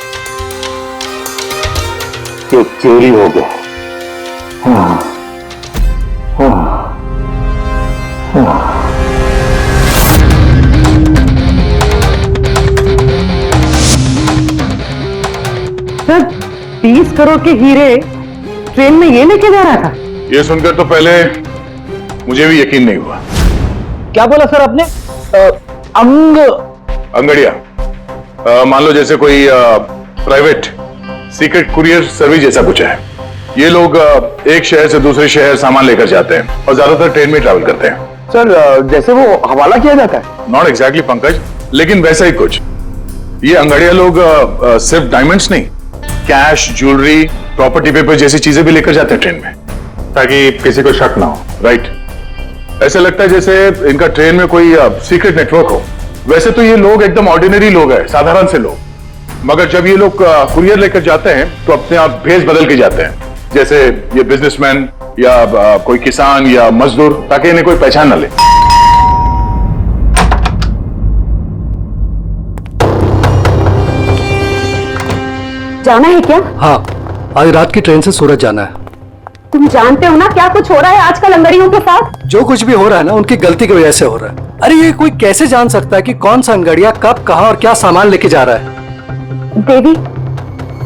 जो चोरी हो गए। सर, 30 करोड़ के हीरे ट्रेन में ये लेके जा रहा था? ये सुनकर तो पहले मुझे भी यकीन नहीं हुआ। क्या बोला सर आपने? अंगड़िया मान लो जैसे कोई प्राइवेट सीक्रेट कुरियर सर्विस जैसा कुछ है। ये लोग एक शहर से दूसरे शहर सामान लेकर जाते हैं और ज्यादातर ट्रेन में ट्रैवल करते हैं। सर जैसे वो हवाला किया जाता है? नॉट एग्जैक्टली पंकज, लेकिन वैसा ही कुछ। ये अंगड़िया लोग सिर्फ डायमंड्स नहीं, कैश, ज्वेलरी, प्रॉपर्टी पेपर जैसी चीजें भी लेकर जाते हैं ट्रेन में, ताकि किसी को शक ना हो। राइट? ऐसा लगता है जैसे इनका ट्रेन में कोई सीक्रेट नेटवर्क हो। वैसे तो ये लोग एकदम ऑर्डिनरी लोग हैं, साधारण से लोग, मगर जब ये लोग कुरियर लेकर जाते हैं तो अपने आप भेष बदल के जाते हैं, जैसे ये बिजनेसमैन या कोई किसान या मजदूर, ताकि इन्हें कोई पहचान ना ले। जाना है क्या? हाँ, आज रात की ट्रेन से सूरत जाना है। तुम जानते हो ना क्या कुछ हो रहा है आजकल अंगड़ियों के साथ? जो कुछ भी हो रहा है ना, उनकी गलती की वजह से हो रहा है। अरे ये कोई कैसे जान सकता है कि कौन सा अंगड़िया कब, कहां और क्या सामान लेके जा रहा है? देवी,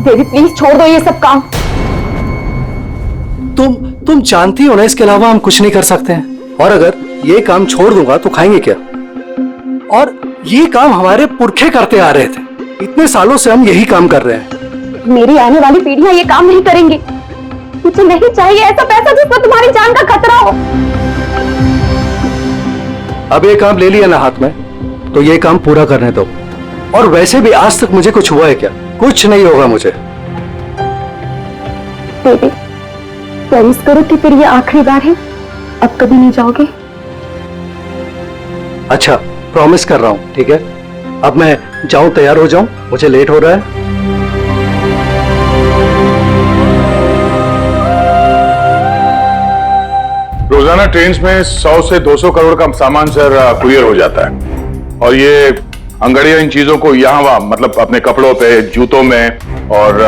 देवी प्लीज छोड़ दो ये सब काम। तुम जानती हो ना, इसके अलावा हम कुछ नहीं कर सकते हैं। और अगर ये काम छोड़ दूंगा तो खाएंगे क्या? और ये काम हमारे पुरखे करते आ रहे थे, इतने सालों से हम यही काम कर रहे हैं। मेरी आने वाली पीढ़ियां ये काम नहीं करेंगी। मुझे नहीं चाहिए ऐसा पैसा जिसमें तुम्हारी जान का खतरा हो। अब ये काम ले लिया ना हाथ में, तो ये काम पूरा करने दो। और वैसे भी आज तक मुझे कुछ हुआ है क्या? कुछ नहीं होगा मुझे। बेबी, प्रॉमिस करो कि फिर ये आखिरी बार है, अब कभी नहीं जाओगे। अच्छा, प्रॉमिस कर रहा हूँ, ठीक है। अब मैं जाऊं, तैयार हो जाऊं, मुझे लेट हो रहा है। रोजाना ट्रेन में 100 से 200 करोड़ का सामान सर कुरियर हो जाता है, और ये अंगड़िया इन चीजों को यहाँ वहां, मतलब अपने कपड़ों पे, जूतों में और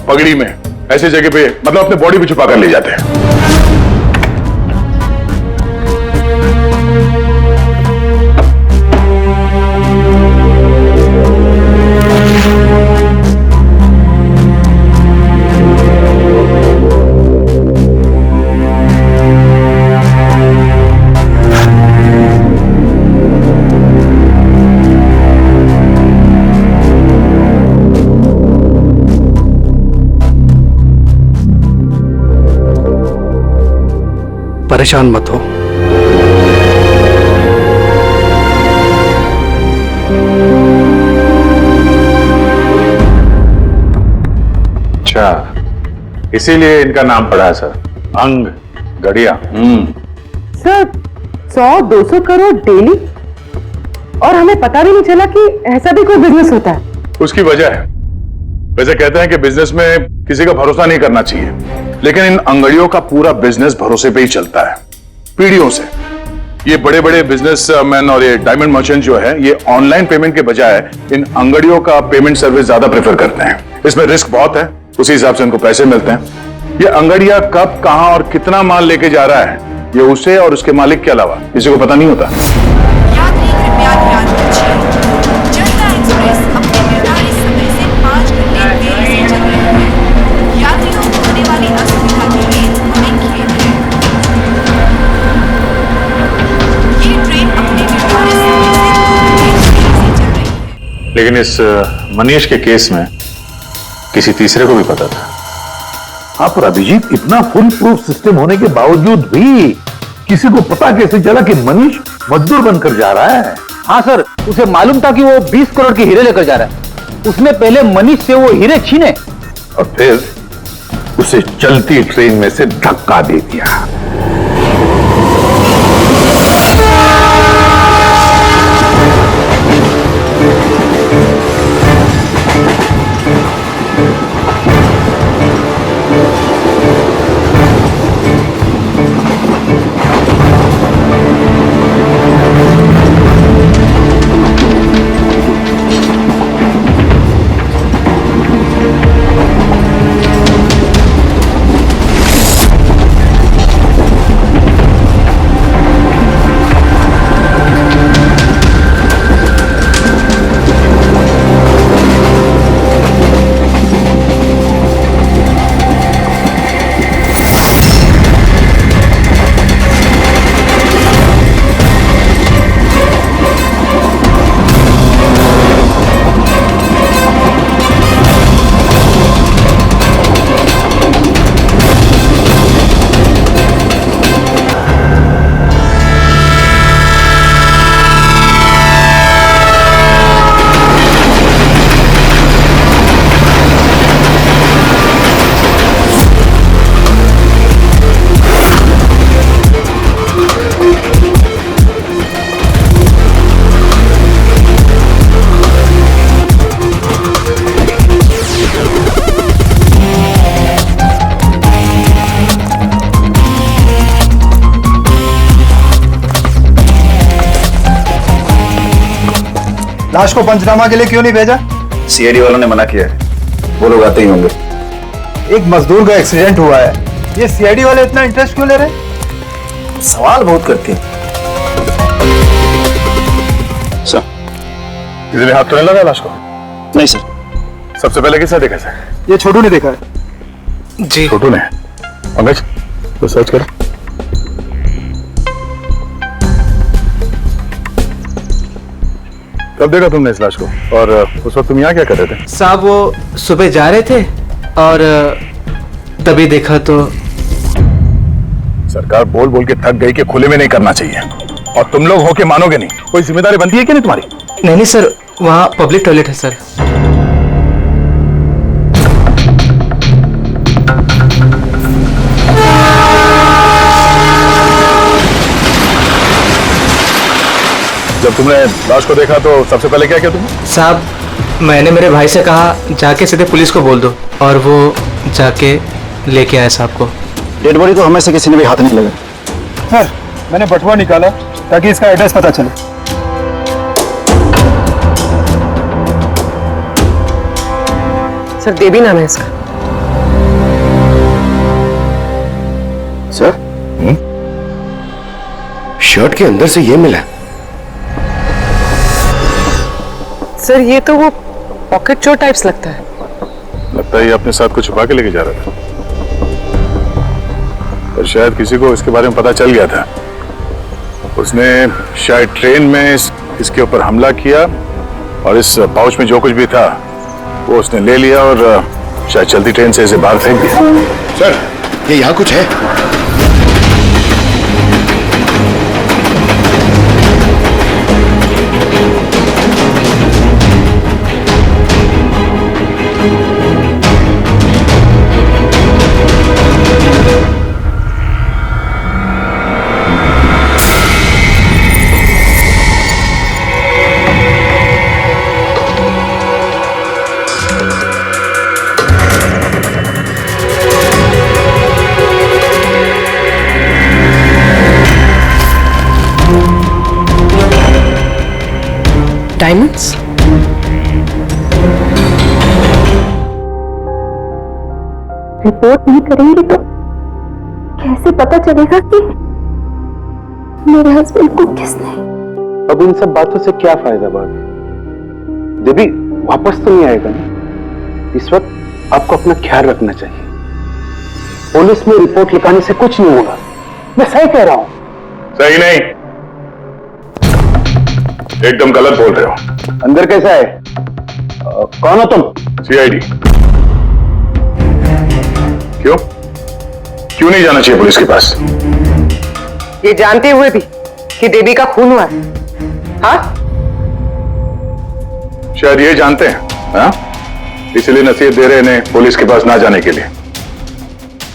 पगड़ी में, ऐसी जगह पे, मतलब अपने बॉडी पे छुपा कर ले जाते हैं। परेशान मत हो। अच्छा, इसीलिए इनका नाम पड़ा है सर, अंग गड़िया। सर 100-200 करोड़ डेली, और हमें पता भी नहीं चला कि ऐसा भी कोई बिजनेस होता है। उसकी वजह है, वैसे कहते हैं कि बिजनेस में किसी का भरोसा नहीं करना चाहिए, लेकिन इन अंगड़ियों का पूरा बिजनेस भरोसे पे ही चलता है, पीढ़ियों से। ये बड़े बड़े बिजनेसमैन और ये डायमंड मर्चेंट जो है, ये ऑनलाइन पेमेंट के बजाय इन अंगड़ियों का पेमेंट सर्विस ज्यादा प्रेफर करते हैं। इसमें रिस्क बहुत है, उसी हिसाब से इनको पैसे मिलते हैं। ये अंगड़िया कब, कहां और कितना माल लेके जा रहा है, ये उसे और उसके मालिक के अलावा किसी को पता नहीं होता। यात्री कृपया ध्यान दीजिए, जनता एक्सप्रेस अपने निर्धारित समय से 5 घंटे देरी से चल रही है। यात्रियों को होने वाली असुविधा के लिए हमें खेद है। ये ट्रेन अपने निर्धारित समय से 2 घंटे देरी से चल रही है। लेकिन इस मनीष के केस में किसी तीसरे को भी पता था। हाँ, पर अभिजीत, इतना फुल प्रूफ सिस्टम होने के बावजूद भी किसी को पता कैसे चला कि मनीष मजदूर बनकर जा रहा है? हाँ सर, उसे मालूम था कि वो 20 करोड़ के हीरे लेकर जा रहा है। उसने पहले मनीष से वो हीरे छीने और फिर उसे चलती ट्रेन में से धक्का दे दिया। लाश को पंचनामा के लिए क्यों नहीं भेजा? सीआईडी वालों ने मना किया है, वो लोग आते ही होंगे। एक मजदूर का एक्सीडेंट हुआ है, ये सीआईडी वाले इतना इंटरेस्ट क्यों ले रहे? सवाल बहुत करते हैं। सर, किसी ने हाथ तो नहीं लगा लाश को? नहीं सर। सबसे पहले किसने देखा सर? ये छोटू ने देखा है। जी, छोटू ने। पंकज, तो सर्च करो। कब देखा तुमने इस लाश को, और उस वक्त तुम यहाँ क्या कर रहे थे? साहब, वो सुबह जा रहे थे और तभी देखा तो। सरकार बोल बोल के थक गई कि खुले में नहीं करना चाहिए, और तुम लोग हो के मानोगे नहीं। कोई जिम्मेदारी बनती है कि नहीं तुम्हारी? नहीं नहीं सर, वहाँ पब्लिक टॉयलेट है सर। जब तुमने लाश को देखा तो सबसे पहले क्या किया तुमने? साहब, मैंने मेरे भाई से कहा जाके सीधे पुलिस को बोल दो, और वो जाके लेके आया साहब को। डेड बॉडी को हमें से किसी ने भी हाथ नहीं लगा। सर, मैंने बटुआ निकाला ताकि इसका एड्रेस पता चले। सर, देवी नाम है इसका। सर, शर्ट के अंदर से ये मिला। सर, ये तो वो पॉकेट चोर टाइप्स लगता है। लगता है ये अपने साथ कुछ छुपा के लेके जा रहा था, और शायद किसी को इसके बारे में पता चल गया था। उसने शायद ट्रेन में इसके ऊपर हमला किया, और इस पाउच में जो कुछ भी था वो उसने ले लिया, और शायद चलती ट्रेन से इसे बाहर फेंक दिया। सर, ये यहाँ कुछ है। डायमंड्स? रिपोर्ट नहीं करेंगे तो कैसे पता चलेगा कि मेरे हस्बैंड को किसने? अब इन सब बातों से क्या फायदा भाभी? देवी वापस तो नहीं आएगा ना? इस वक्त आपको अपना ख्याल रखना चाहिए। पुलिस में रिपोर्ट लिखाने से कुछ नहीं होगा। मैं सही कह रहा हूं। सही नहीं, एकदम गलत बोल रहे हो। अंदर कैसा है? कौन हो तुम? सीआईडी। क्यों क्यों नहीं जाना चाहिए पुलिस के पास? ये जानते हुए भी कि देवी का खून हुआ है? हाँ? शायद ये जानते हैं, हाँ? इसलिए नसीहत दे रहे हैं पुलिस के पास ना जाने के लिए।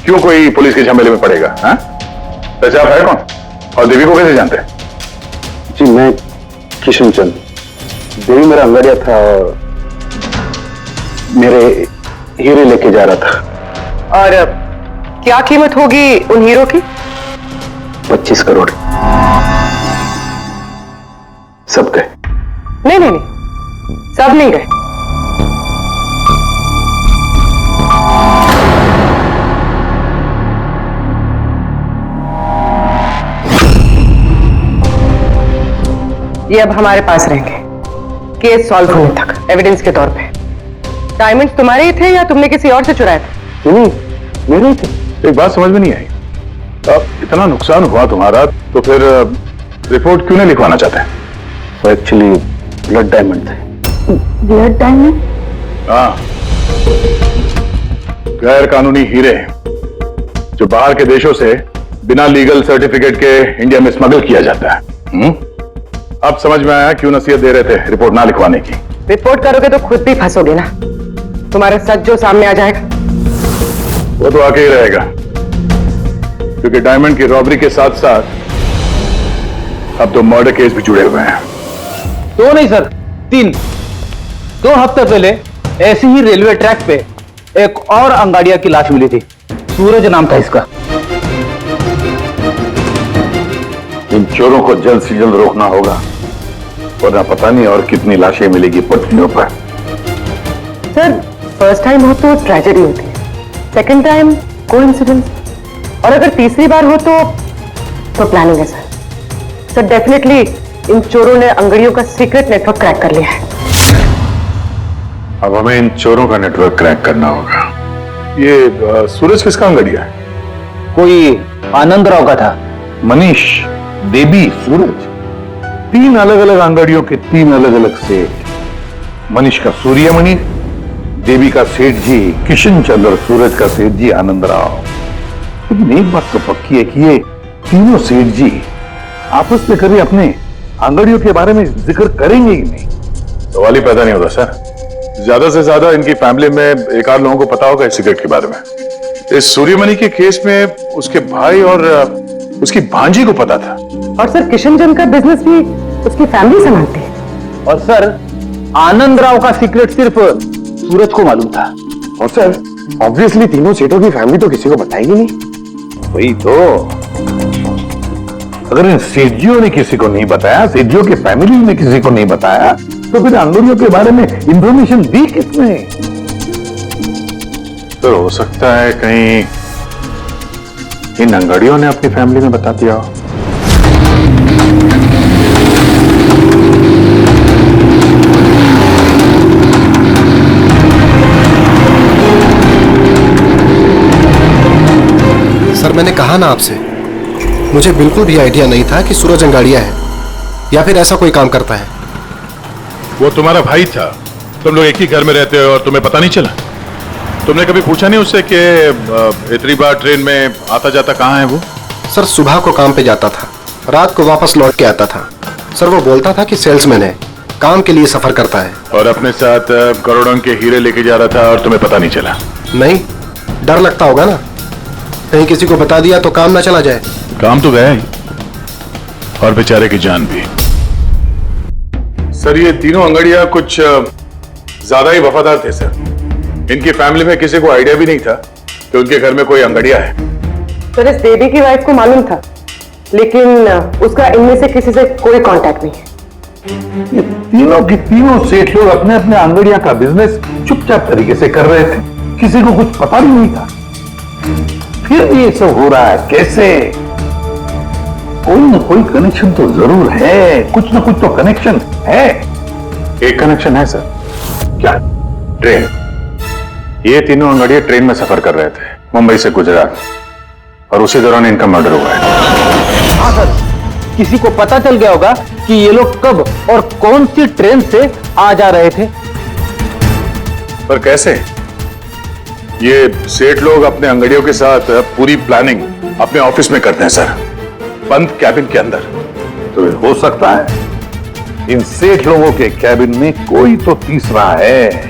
क्यों कोई पुलिस के झमेले में पड़ेगा? हाँ? वैसे आप है कौन, और देवी को कैसे जानते हैं? जी, मैं किशन चंद। देवी मेरा अंगड़िया था और मेरे हीरे लेके जा रहा था। और क्या कीमत होगी उन हीरो की? 25 करोड़। सब गए? नहीं नहीं नहीं, सब नहीं गए। ये अब हमारे पास रहेंगे केस सॉल्व होने तक, एविडेंस के तौर पे। डायमंड्स तुम्हारे ही थे या तुमने किसी और से चुराए थे? नहीं, मेरे ही थे। एक बात समझ में नहीं आई, अब इतना नुकसान हुआ तुम्हारा तो फिर रिपोर्ट क्यों नहीं लिखवाना चाहते? वो एक्चुअली ब्लड डायमंड थे। Blood diamond? हाँ, गैर कानूनी हीरे जो बाहर के देशों से बिना लीगल सर्टिफिकेट के इंडिया में स्मगल किया जाता है। अब समझ में आया क्यों नसीहत दे रहे थे रिपोर्ट ना लिखवाने की। रिपोर्ट करोगे तो खुद भी फंसोगे ना। तुम्हारा सच जो सामने आ जाएगा वो तो आके ही रहेगा, क्योंकि डायमंड की रॉबरी के साथ साथ अब तो मर्डर केस भी जुड़े हुए हैं। 2 नहीं सर, 3। 2 हफ्ते पहले ऐसी ही रेलवे ट्रैक पे एक और अंगाड़िया की लाश मिली थी। सूरज नाम था इसका। इन चोरों को जल्द से जल्द रोकना होगा, वरना पता नहीं और कितनी लाशें मिलेगी पटरियों पर। सर, फर्स्ट टाइम हो तो ट्रेजेडी होती है, सेकंड टाइम कोइंसिडेंस, और अगर तीसरी बार हो तो प्लानिंग है सर। सर, डेफिनेटली इन चोरों ने अंगड़ियों का सीक्रेट नेटवर्क क्रैक कर लिया है। अब हमें इन चोरों का नेटवर्क क्रैक करना होगा। ये सूरज किसका अंगड़िया है? कोई आनंद राव का था। मनीष, देवी, सूरज, 3 अलग अलग अंगड़ियों के 3 अलग अलग सेठ। मनीष का सूर्यमणि, देवी का सेठ जी किशन चंद और सूरज का सेठ जी आनंद राव। लेकिन एक बात तो पक्की है कि ये तीनों सेठ जी आपस में कभी अपने अंगड़ियों के बारे में जिक्र करेंगे ही नहीं। सवाल ही पैदा नहीं होता सर। ज्यादा से ज्यादा इनकी फैमिली में एक आध लोगों को पता होगा इस सिगरेट के बारे में। इस सूर्यमणि के केस में उसके भाई और उसकी भांजी को पता था। और सर, किशन चंद का बिजनेस भी उसकी फैमिली संभालते हैं। और सर, आनंद राव का सीक्रेट सिर्फ सूरज को मालूम था। और सर, ऑब्वियसली तीनों सेठों की फैमिली तो किसी को बताएगी नहीं। वही तो, अगर इन सेठियों ने किसी को नहीं बताया, सेठियों की फैमिली ने किसी को नहीं बताया, तो फिर अंगूरियों के बारे में इंफॉर्मेशन दी किसने? तो हो सकता है कहीं इन अंगड़ियों ने अपनी फैमिली में बता दिया हो। सर, मैंने कहा ना आपसे, मुझे बिल्कुल भी आइडिया नहीं था कि सूरज अंगाड़िया है या फिर ऐसा कोई काम करता है। वो तुम्हारा भाई था, तुम लोग एक ही घर में रहते हो और तुम्हें पता नहीं चला? तुमने कभी पूछा नहीं उससे कि इतनी बार ट्रेन में आता जाता कहाँ है वो? सर, सुबह को काम पे जाता था, रात को वापस लौट के आता था। सर, वो बोलता था कि सेल्समैन है, काम के लिए सफर करता है। और अपने साथ करोड़ों के हीरे लेके जा रहा था और तुम्हें पता नहीं चला? नहीं, डर लगता होगा ना, कहीं किसी को बता दिया तो काम ना चला जाए। काम तो गया ही, और बेचारे की जान भी। सर, ये तीनों अंगड़िया कुछ ज्यादा ही वफादार थे सर। इनकी फैमिली में किसी को आइडिया भी नहीं था कि उनके घर में कोई अंगड़िया है। सर, इस देवी की वाइफ को मालूम था, लेकिन उसका इनमें से किसी से कोई कांटेक्ट नहीं है। ये तीनों की तीनों सेठ लोग अपने अपने अंगड़िया का बिजनेस चुपचाप तरीके से कर रहे थे, किसी को कुछ पता भी नहीं था। फिर ये सब हो रहा है कैसे? कोई ना कोई कनेक्शन तो जरूर है, कुछ ना कुछ तो कनेक्शन है। एक कनेक्शन है सर। क्या? ट्रेन। ये तीनों अंगड़िया ट्रेन में सफर कर रहे थे मुंबई से गुजरात, और उसी दौरान इनका मर्डर हुआ है। हाँ सर, किसी को पता चल गया होगा कि ये लोग कब और कौन सी ट्रेन से आ जा रहे थे। पर कैसे? ये सेठ लोग अपने अंगड़ियों के साथ पूरी प्लानिंग अपने ऑफिस में करते हैं सर, बंद कैबिन के अंदर। तो हो सकता है इन सेठ लोगों के कैबिन में कोई तो तीसरा है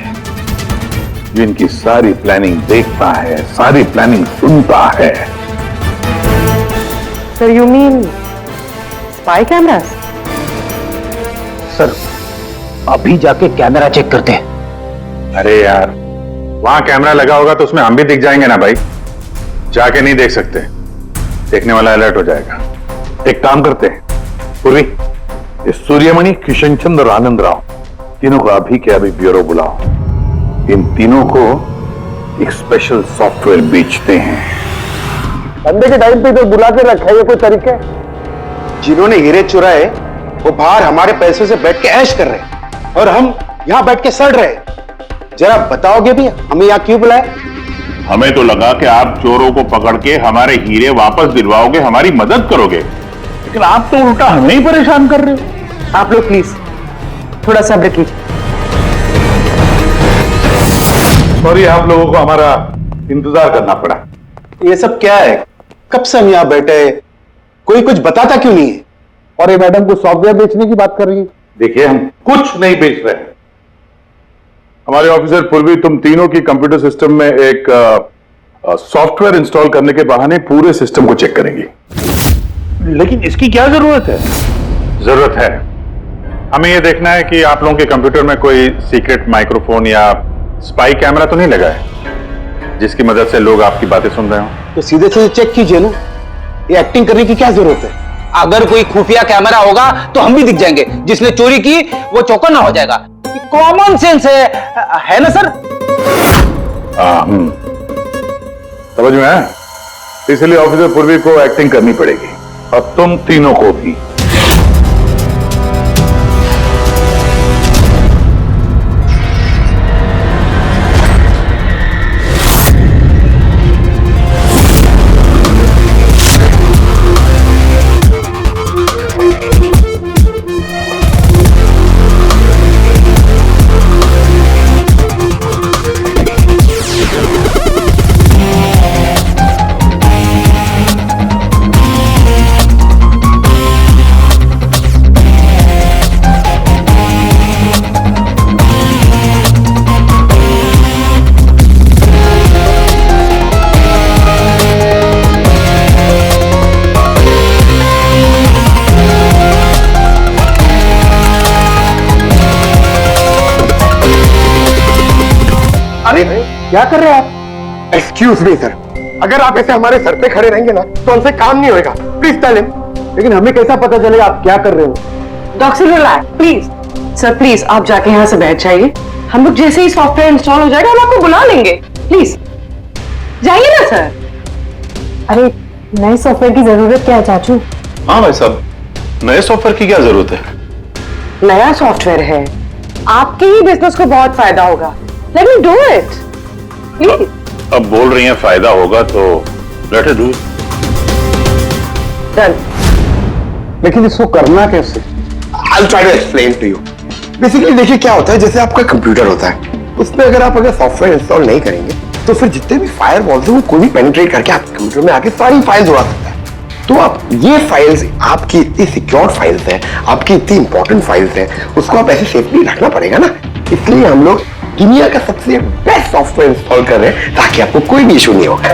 जो इनकी सारी प्लानिंग देखता है, सारी प्लानिंग सुनता है। Sir, you mean spy cameras? Sir, अभी जाके कैमरा चेक करते हैं। अरे यार, वहां कैमरा लगा होगा तो उसमें हम भी दिख जाएंगे ना भाई। जाके नहीं देख सकते, देखने वाला अलर्ट हो जाएगा। एक काम करते हैं पूर्वी, सूर्यमणि, किशन चंद्र और आनंद राव तीनों को अभी के अभी ब्यूरो बुलाओ। इन तीनों को एक स्पेशल सॉफ्टवेयर बेचते हैं। बंदे के टाइम पे तो बुला के रखा है, ये कोई तरीका है? जिन्होंने हीरे चुराए वो बाहर हमारे पैसों से बैठ के ऐश कर रहे और हम यहाँ बैठ के सड़ रहे। जरा बताओगे भी हमें यहाँ क्यों बुलाया? हमें तो लगा कि आप चोरों को पकड़ के हमारे हीरे वापस दिलवाओगे, हमारी मदद करोगे, लेकिन आप तो उल्टा हमें ही परेशान कर रहे हो। आप लोग प्लीज थोड़ा सब्र कीजिए। सॉरी, आप लोगों को हमारा इंतजार करना पड़ा। ये सब क्या है? कब से हम यहाँ बैठे, कोई कुछ बताता क्यों नहीं है? और ये मैडम को सॉफ्टवेयर बेचने की बात कर रही है। देखिए, हम कुछ नहीं बेच रहे। हमारे ऑफिसर पूर्वी तुम तीनों की कंप्यूटर सिस्टम में एक सॉफ्टवेयर इंस्टॉल करने के बहाने पूरे सिस्टम को चेक करेंगी। लेकिन इसकी क्या जरूरत है? जरूरत है। हमें यह देखना है कि आप लोगों के कंप्यूटर में कोई सीक्रेट माइक्रोफोन या स्पाई कैमरा तो नहीं लगा है जिसकी मदद से लोग आपकी बातें सुन रहे हो। तो सीधे सीधे चेक कीजिए ना, ये एक्टिंग करने की क्या जरूरत है? अगर कोई खुफिया कैमरा होगा तो हम भी दिख जाएंगे, जिसने चोरी की वो चौकन्ना हो जाएगा। कॉमन सेंस है ना सर? समझ में आया? इसलिए ऑफिसर पूर्वी को एक्टिंग करनी पड़ेगी, और तुम तीनों को भी। क्या कर रहे हैं आप? एक्सक्यूज मी सर, अगर आप ऐसे हमारे सर पे खड़े रहेंगे ना तो हमसे काम नहीं होएगा। Please tell him. लेकिन हमें कैसा पता चलेगा आप क्या कर रहे हो? Doctor relax please. Sir please आप जाके यहाँ से बैठ जाइए, हम लोग जैसे ही सॉफ्टवेयर इंस्टॉल हो जाएगा हम आपको बुला लेंगे। प्लीज जाइए ना सर। अरे नए सॉफ्टवेयर की जरूरत क्या है चाचू? हाँ भाई साहब, नए सॉफ्टवेयर की क्या जरूरत है? नया सॉफ्टवेयर है, आपके ही बिजनेस को बहुत फायदा होगा। Let me do it please. अब बोल रही हैं फायदा होगा तो लेट इट डू। डन। लेकिन इसको करना कैसे? I'll try to explain to you. Basically देखिए क्या होता है, जैसे आपका कंप्यूटर होता है, उसमें अगर सॉफ्टवेयर इंस्टॉल नहीं करेंगे तो फिर जितने भी फायरवॉल्स हैं वो कोई भी पेनिट्रेट करके आपके कंप्यूटर में आके सारी फाइल्स उड़ा सकता है। तो आप ये फाइल्स, आपकी इतनी सिक्योर फाइल्स हैं, आपकी इतनी इंपॉर्टेंट फाइल्स हैं, उसको आप ऐसे सेफली रखना पड़ेगा ना। इसलिए हम लोग दुनिया का सबसे बेस्ट सॉफ्टवेयर इंस्टॉल कर रहे हैं ताकि आपको कोई भी इशू नहीं होगा।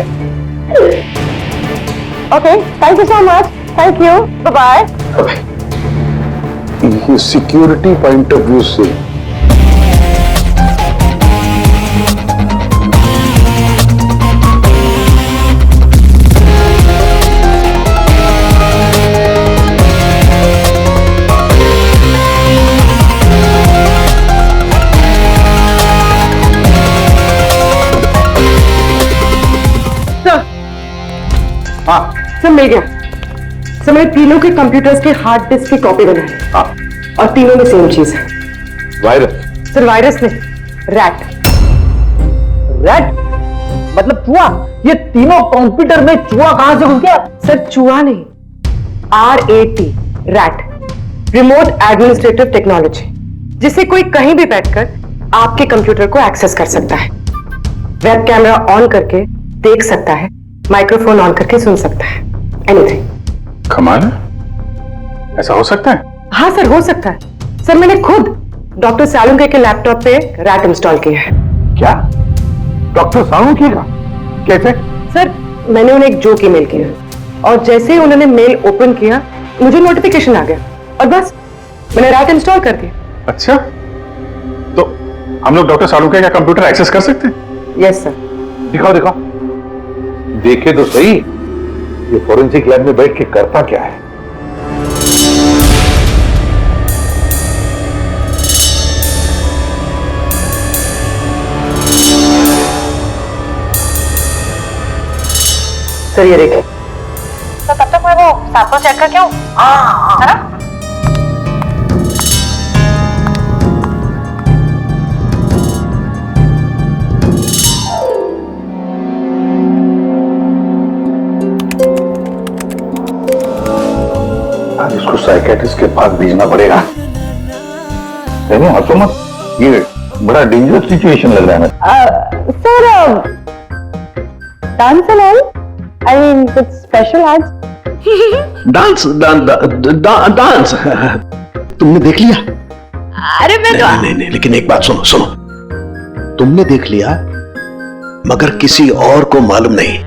Okay, thank you so much. Thank you, bye bye. Security point of view से सर मिल गया। सर मैंने तीनों के कंप्यूटर्स के हार्ड डिस्क की कॉपी बनाई और तीनों में सेम चीज है। वायरस? सर वायरस नहीं, रैट। रैट मतलब चूहा? ये तीनों कंप्यूटर में चूहा कहां से घुस गया? सर चूहा नहीं, RAT, rat, remote administrative technology, जिसे कोई कहीं भी बैठकर आपके कंप्यूटर को एक्सेस कर सकता है, वेब कैमरा ऑन करके देख सकता है, माइक्रोफोन ऑन करके सुन सकता है, एनीथिंग। कमाल है, ऐसा हो सकता है? हाँ सर हो सकता है। सर मैंने खुद डॉक्टर सालुंके के लैपटॉप पे रैट इंस्टॉल किया है। क्या? डॉक्टर सालुंके का? कैसे? सर मैंने उन्हें एक जोक ईमेल किया और जैसे ही उन्होंने मेल ओपन किया मुझे नोटिफिकेशन आ गया और बस मैंने रैट इंस्टॉल कर दिया। अच्छा, तो हम लोग डॉक्टर सालुंके का कंप्यूटर एक्सेस कर सकते हैं? Yes sir. दिखाओ दिखाओ, देखे तो सही ये फोरेंसिक लैब में बैठ के करता क्या है। सर ये देखिए। तो तब तक मैं वो सैंपल चेक करके आऊं? है ना? आज इसको साइकेट्रिस्ट के पास भेजना पड़ेगा। नहीं हंसो मत, ये बड़ा डेंजरस सिचुएशन लग रहा है। Sir dance and all, I mean कुछ स्पेशल आज? डांस डांस तुमने देख लिया? अरे मैं तो नहीं, लेकिन एक बात सुनो सुनो, तुमने देख लिया मगर किसी और को मालूम नहीं।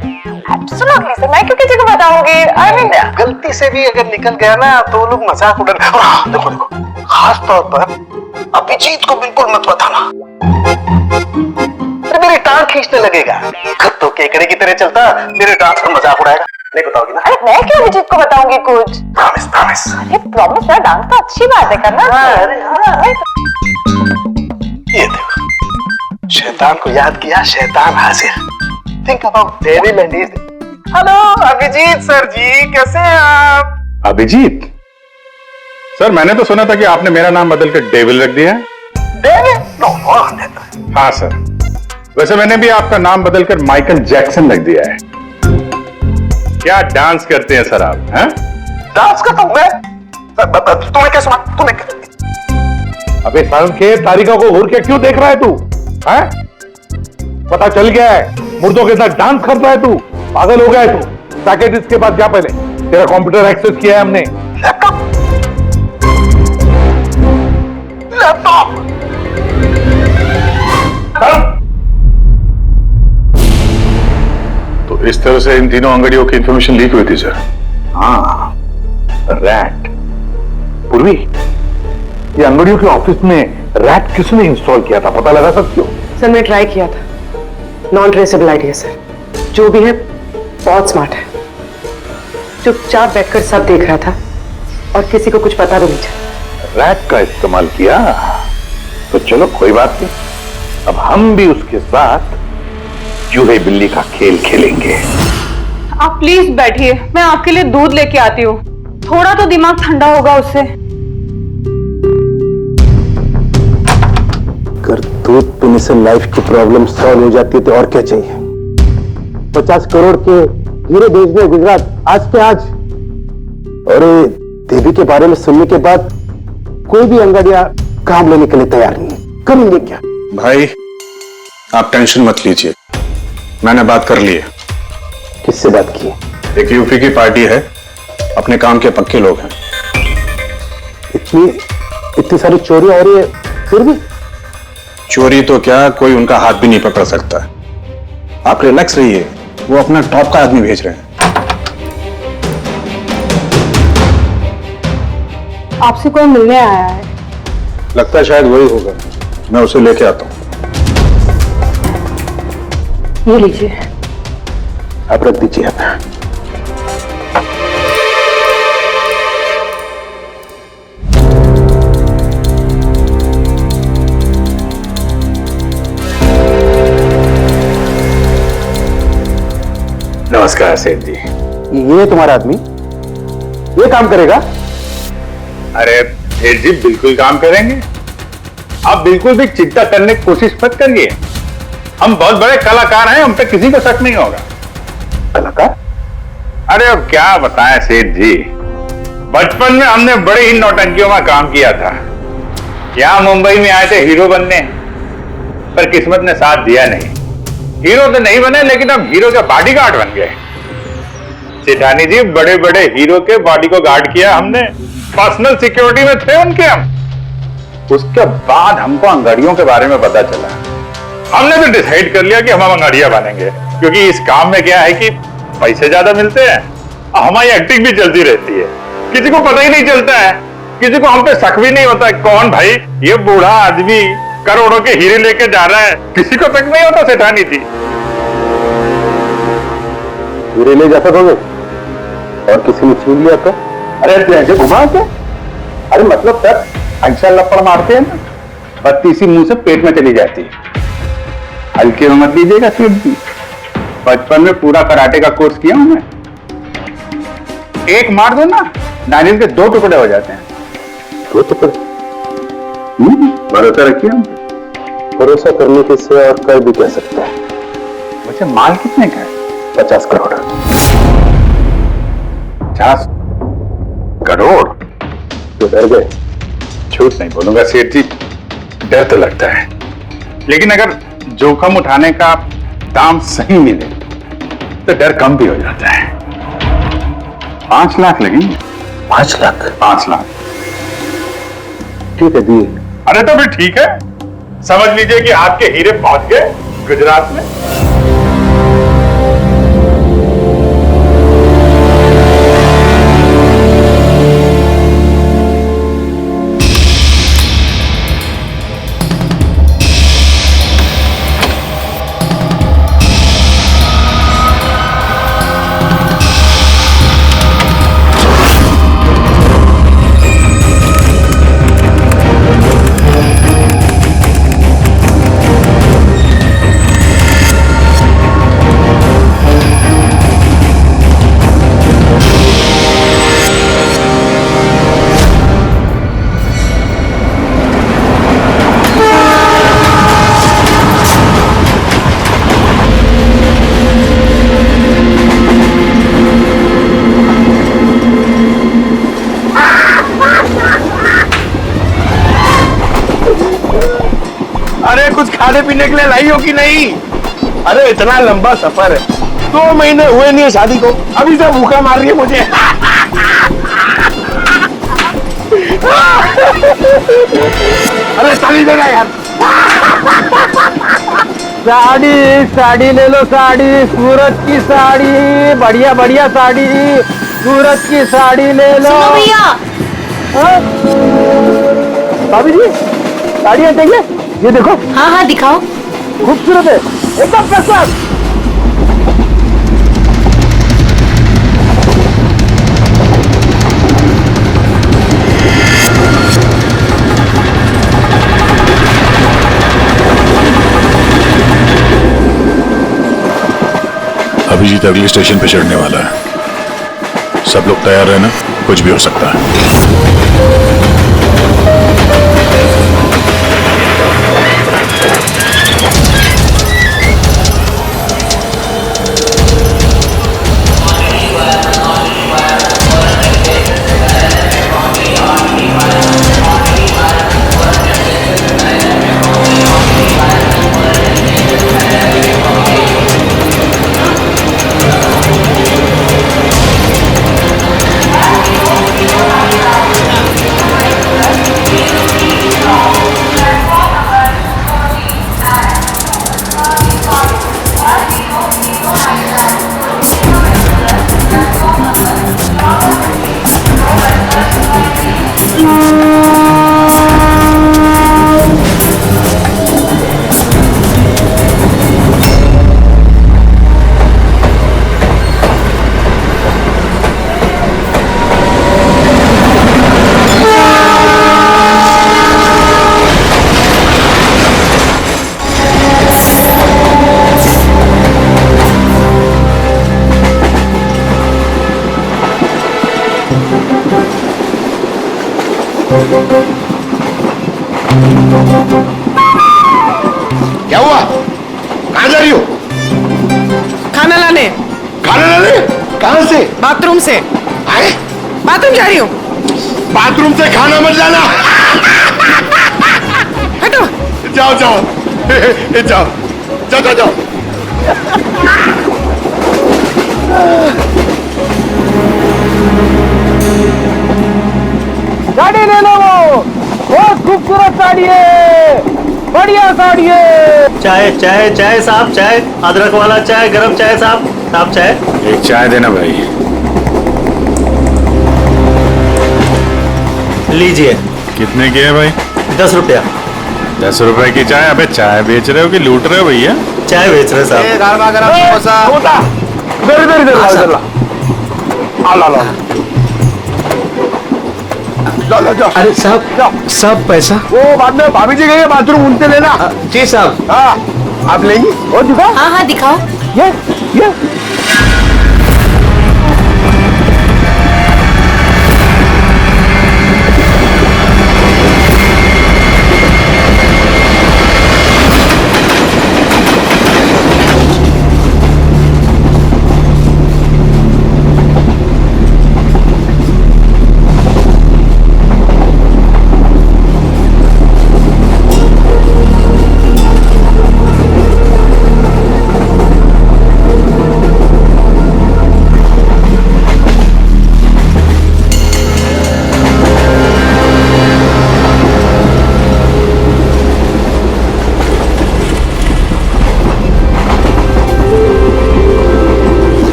सुनो प्लीज, मैं क्यों किसी को बताऊंगी? आई मीन गलती से भी अगर निकल गया ना तो लोग मजाक उड़ा। देखो देखो, खास तौर पर अभिजीत को बिल्कुल मत बताना, अरे मेरी टांग खींचने लगेगा। तो केकड़े की तरह चलता मेरे डांस का मजाक उड़ाएगा। नहीं बताओगी ना? अरे मैं क्यों अभिजीत को बताऊंगी कुछ? Promise promise. अरे प्रॉमिस ना, डांस तो अच्छी बात है करना। अरे हाँ। ये देखो, शैतान को याद किया, शैतान हाजिर। Think about devil and his. Hello Abhijit sir ji, कैसे हैं आप? अभिजीत सर, मैंने तो सुना था कि आपने मेरा नाम बदलकर डेविल रख दिया है। डेविल? नो। हाँ सर, वैसे मैंने भी आपका नाम बदलकर माइकल जैक्सन रख दिया है। क्या डांस करते हैं सर आप? हैं? डांस करता हूं मैं? तुम्हें क्या सुना? तुम्हें? अबे सालुंके, तारिका को घूर के क्यों देख रहा है तू? हैं? पता चल गया है मुर्दों के साथ डांस करता है तू। पागल हो गया है तू। साइकियाट्रिस्ट के पास जा पहले, तेरा कंप्यूटर एक्सेस किया है हमने। लैपटॉप लैपटॉप तो इस तरह से इन तीनों अंगड़ियों की इंफॉर्मेशन लीक हुई थी सर। हाँ, रैट। पूर्वी, ये अंगड़ियों के ऑफिस में रैट किसने इंस्टॉल किया था, पता लगा सकते हो? सर मैं ट्राई किया था नॉन ट्रेसेबल आईडी है सर। जो भी है बहुत स्मार्ट है, चुपचाप बैठकर सब देख रहा था और किसी को कुछ पता भी नहीं चला। रैट का इस्तेमाल किया तो चलो कोई बात नहीं, अब हम भी उसके साथ चूहे बिल्ली का खेल खेलेंगे। आप प्लीज बैठिए, मैं आपके लिए दूध लेके आती हूँ, थोड़ा तो दिमाग ठंडा होगा उससे। अगर दूध पीने से लाइफ की प्रॉब्लम सॉल्व हो जाती है तो और क्या चाहिए। 50 करोड़ के हीरे भेजने गुजरात आज के आज। और देवी के बारे में सुनने के बाद कोई भी अंगड़िया काम लेने के लिए तैयार नहीं है। करेंगे क्या? भाई आप टेंशन मत लीजिए, मैंने बात कर ली है। किससे बात की? एक यूपी की पार्टी है, अपने काम के पक्के लोग हैं। इतनी सारी चोरी हो रही है फिर भी? चोरी तो क्या, कोई उनका हाथ भी नहीं पकड़ सकता। आप रिलैक्स रहिए, वो अपना टॉप का आदमी भेज रहे हैं। आपसे कोई मिलने आया है? लगता है शायद वही होगा, मैं उसे लेके आता हूं। ये लीजिए। आप रख दीजिए अपना। नमस्कार सेठ जी। ये तुम्हारा आदमी ये काम करेगा? अरे सेठ जी बिल्कुल काम करेंगे, आप बिल्कुल भी चिंता करने की कोशिश मत करिए। हम बहुत बड़े कलाकार हैं, हम पे किसी को शक नहीं होगा। कलाकार? अरे अब क्या बताएं सेठ जी, बचपन में हमने बड़े ही नौटंकियों में काम किया था। यहाँ मुंबई में आए थे हीरो बनने, पर किस्मत ने साथ दिया नहीं। हीरो तो नहीं बने, लेकिन हम हीरो के बॉडीगार्ड बन गए। सेठानी जी, बड़े बड़े हीरो के बॉडी को गार्ड किया हमने, पर्सनल सिक्योरिटी में थे उनके हम। उसके बाद हमको अंगड़ियों के बारे में पता चला, हमने तो डिसाइड कर लिया कि हम अंगड़िया बनेंगे, क्योंकि इस काम में क्या है कि पैसे ज्यादा मिलते हैं, हमारी एक्टिंग भी चलती रहती है, किसी को पता ही नहीं चलता है, किसी को हम पे शक भी नहीं होता। कौन भाई ये बूढ़ा आदमी करोड़ों के हीरे लेके जा रहा है, किसी को शक नहीं होता सेठानी जी। हीरे ले जा सकोगे और किसी ने छीन लिया तो? अरे ऐसे घुमा के, अरे मतलब सर ऐसा लपड़ मारते हैं ना, बत्ती सी मुंह से पेट में चली जाती है। हल्के में मत लीजिएगा सेठ जी, बचपन में पूरा कराटे का कोर्स किया हूं मैं। एक मार दो ना, नारियल के 2 टुकड़े हो जाते हैं। 2 टुकड़े? भरोसा रखिए हम। भरोसा करने के से और कर भी कह सकता है। वैसे माल कितने का है? 50 करोड़। 50 करोड़? तो डर गए? झूठ नहीं बोलूंगा सेठ जी, डर तो लगता है, लेकिन अगर जोखिम उठाने का दाम सही मिले तो डर कम भी हो जाता है। 5 लाख लगेंगे। 5 लाख? 5 लाख। ठीक है दी। अरे तो फिर ठीक है, समझ लीजिए कि आपके हीरे पहुंच गए गुजरात में। कुछ खाने पीने के लिए लाई हो कि नहीं? अरे इतना लंबा सफर है, 2 महीने हुए नहीं है शादी को, अभी से भूखा मार रही है मुझे। अरे साड़ी देना यार। साड़ी साड़ी ले लो, साड़ी सूरत की साड़ी, बढ़िया बढ़िया साड़ी, सूरत की साड़ी ले लो। सुनो भैया। भाभी जी साड़ियाँ चाहिए? ये देखो। हाँ हाँ दिखाओ। खूबसूरत है, एकदम फर्स्ट क्लास। अभिजीत अगले स्टेशन पे चढ़ने वाला है। सब लोग तैयार रहना, कुछ भी हो सकता है। क्या हुआ? कहाँ जा रही हो? खाना लाने। खाना लाने? कहाँ से? बाथरूम से। आए? बाथरूम जा रही हूँ। बाथरूम से खाना मत लाना। हटो। जाओ जाओ जाओ जाओ जाओ जाओ। साड़ी ले लो, वो बहुत खूबसूरत साड़ी है, बढ़िया साड़ी है। चाय चाय चाय साहब, चाय अदरक वाला चाय, गरम चाय साहब। साहब चाय एक चाय देना भाई। लीजिए। कितने की है भाई? 10 रुपया। 10 रुपए की चाय? अबे चाय बेच रहे हो कि लूट रहे हो भैया? चाय बेच रहे साहब। गरमा गरम समोसा। इधर इधर इधर ला इधर ला। आ ला ला। जाओ जाओ जाओ। अरे साहब, साहब पैसा। वो बाद में भाभी जी गई बाथरूम उनसे लेना। जी साहब। हाँ आप लेंगी? और दिखाओ। हाँ हाँ दिखाओ। ये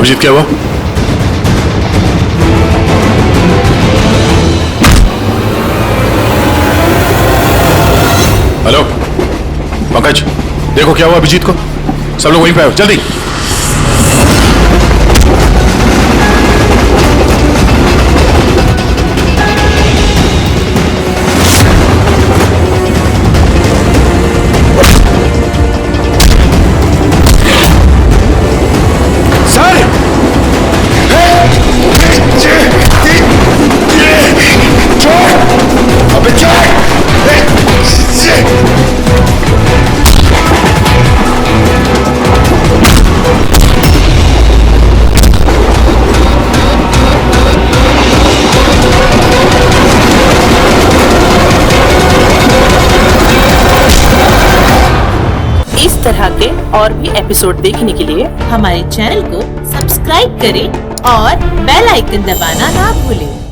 अभिजीत क्या हुआ? हेलो पंकज, देखो क्या हुआ अभिजीत को। सब लोग वहीं पे आओ जल्दी। इस तरह के और भी एपिसोड देखने के लिए हमारे चैनल को सब्सक्राइब करें और बेल आइकन दबाना ना भूलें।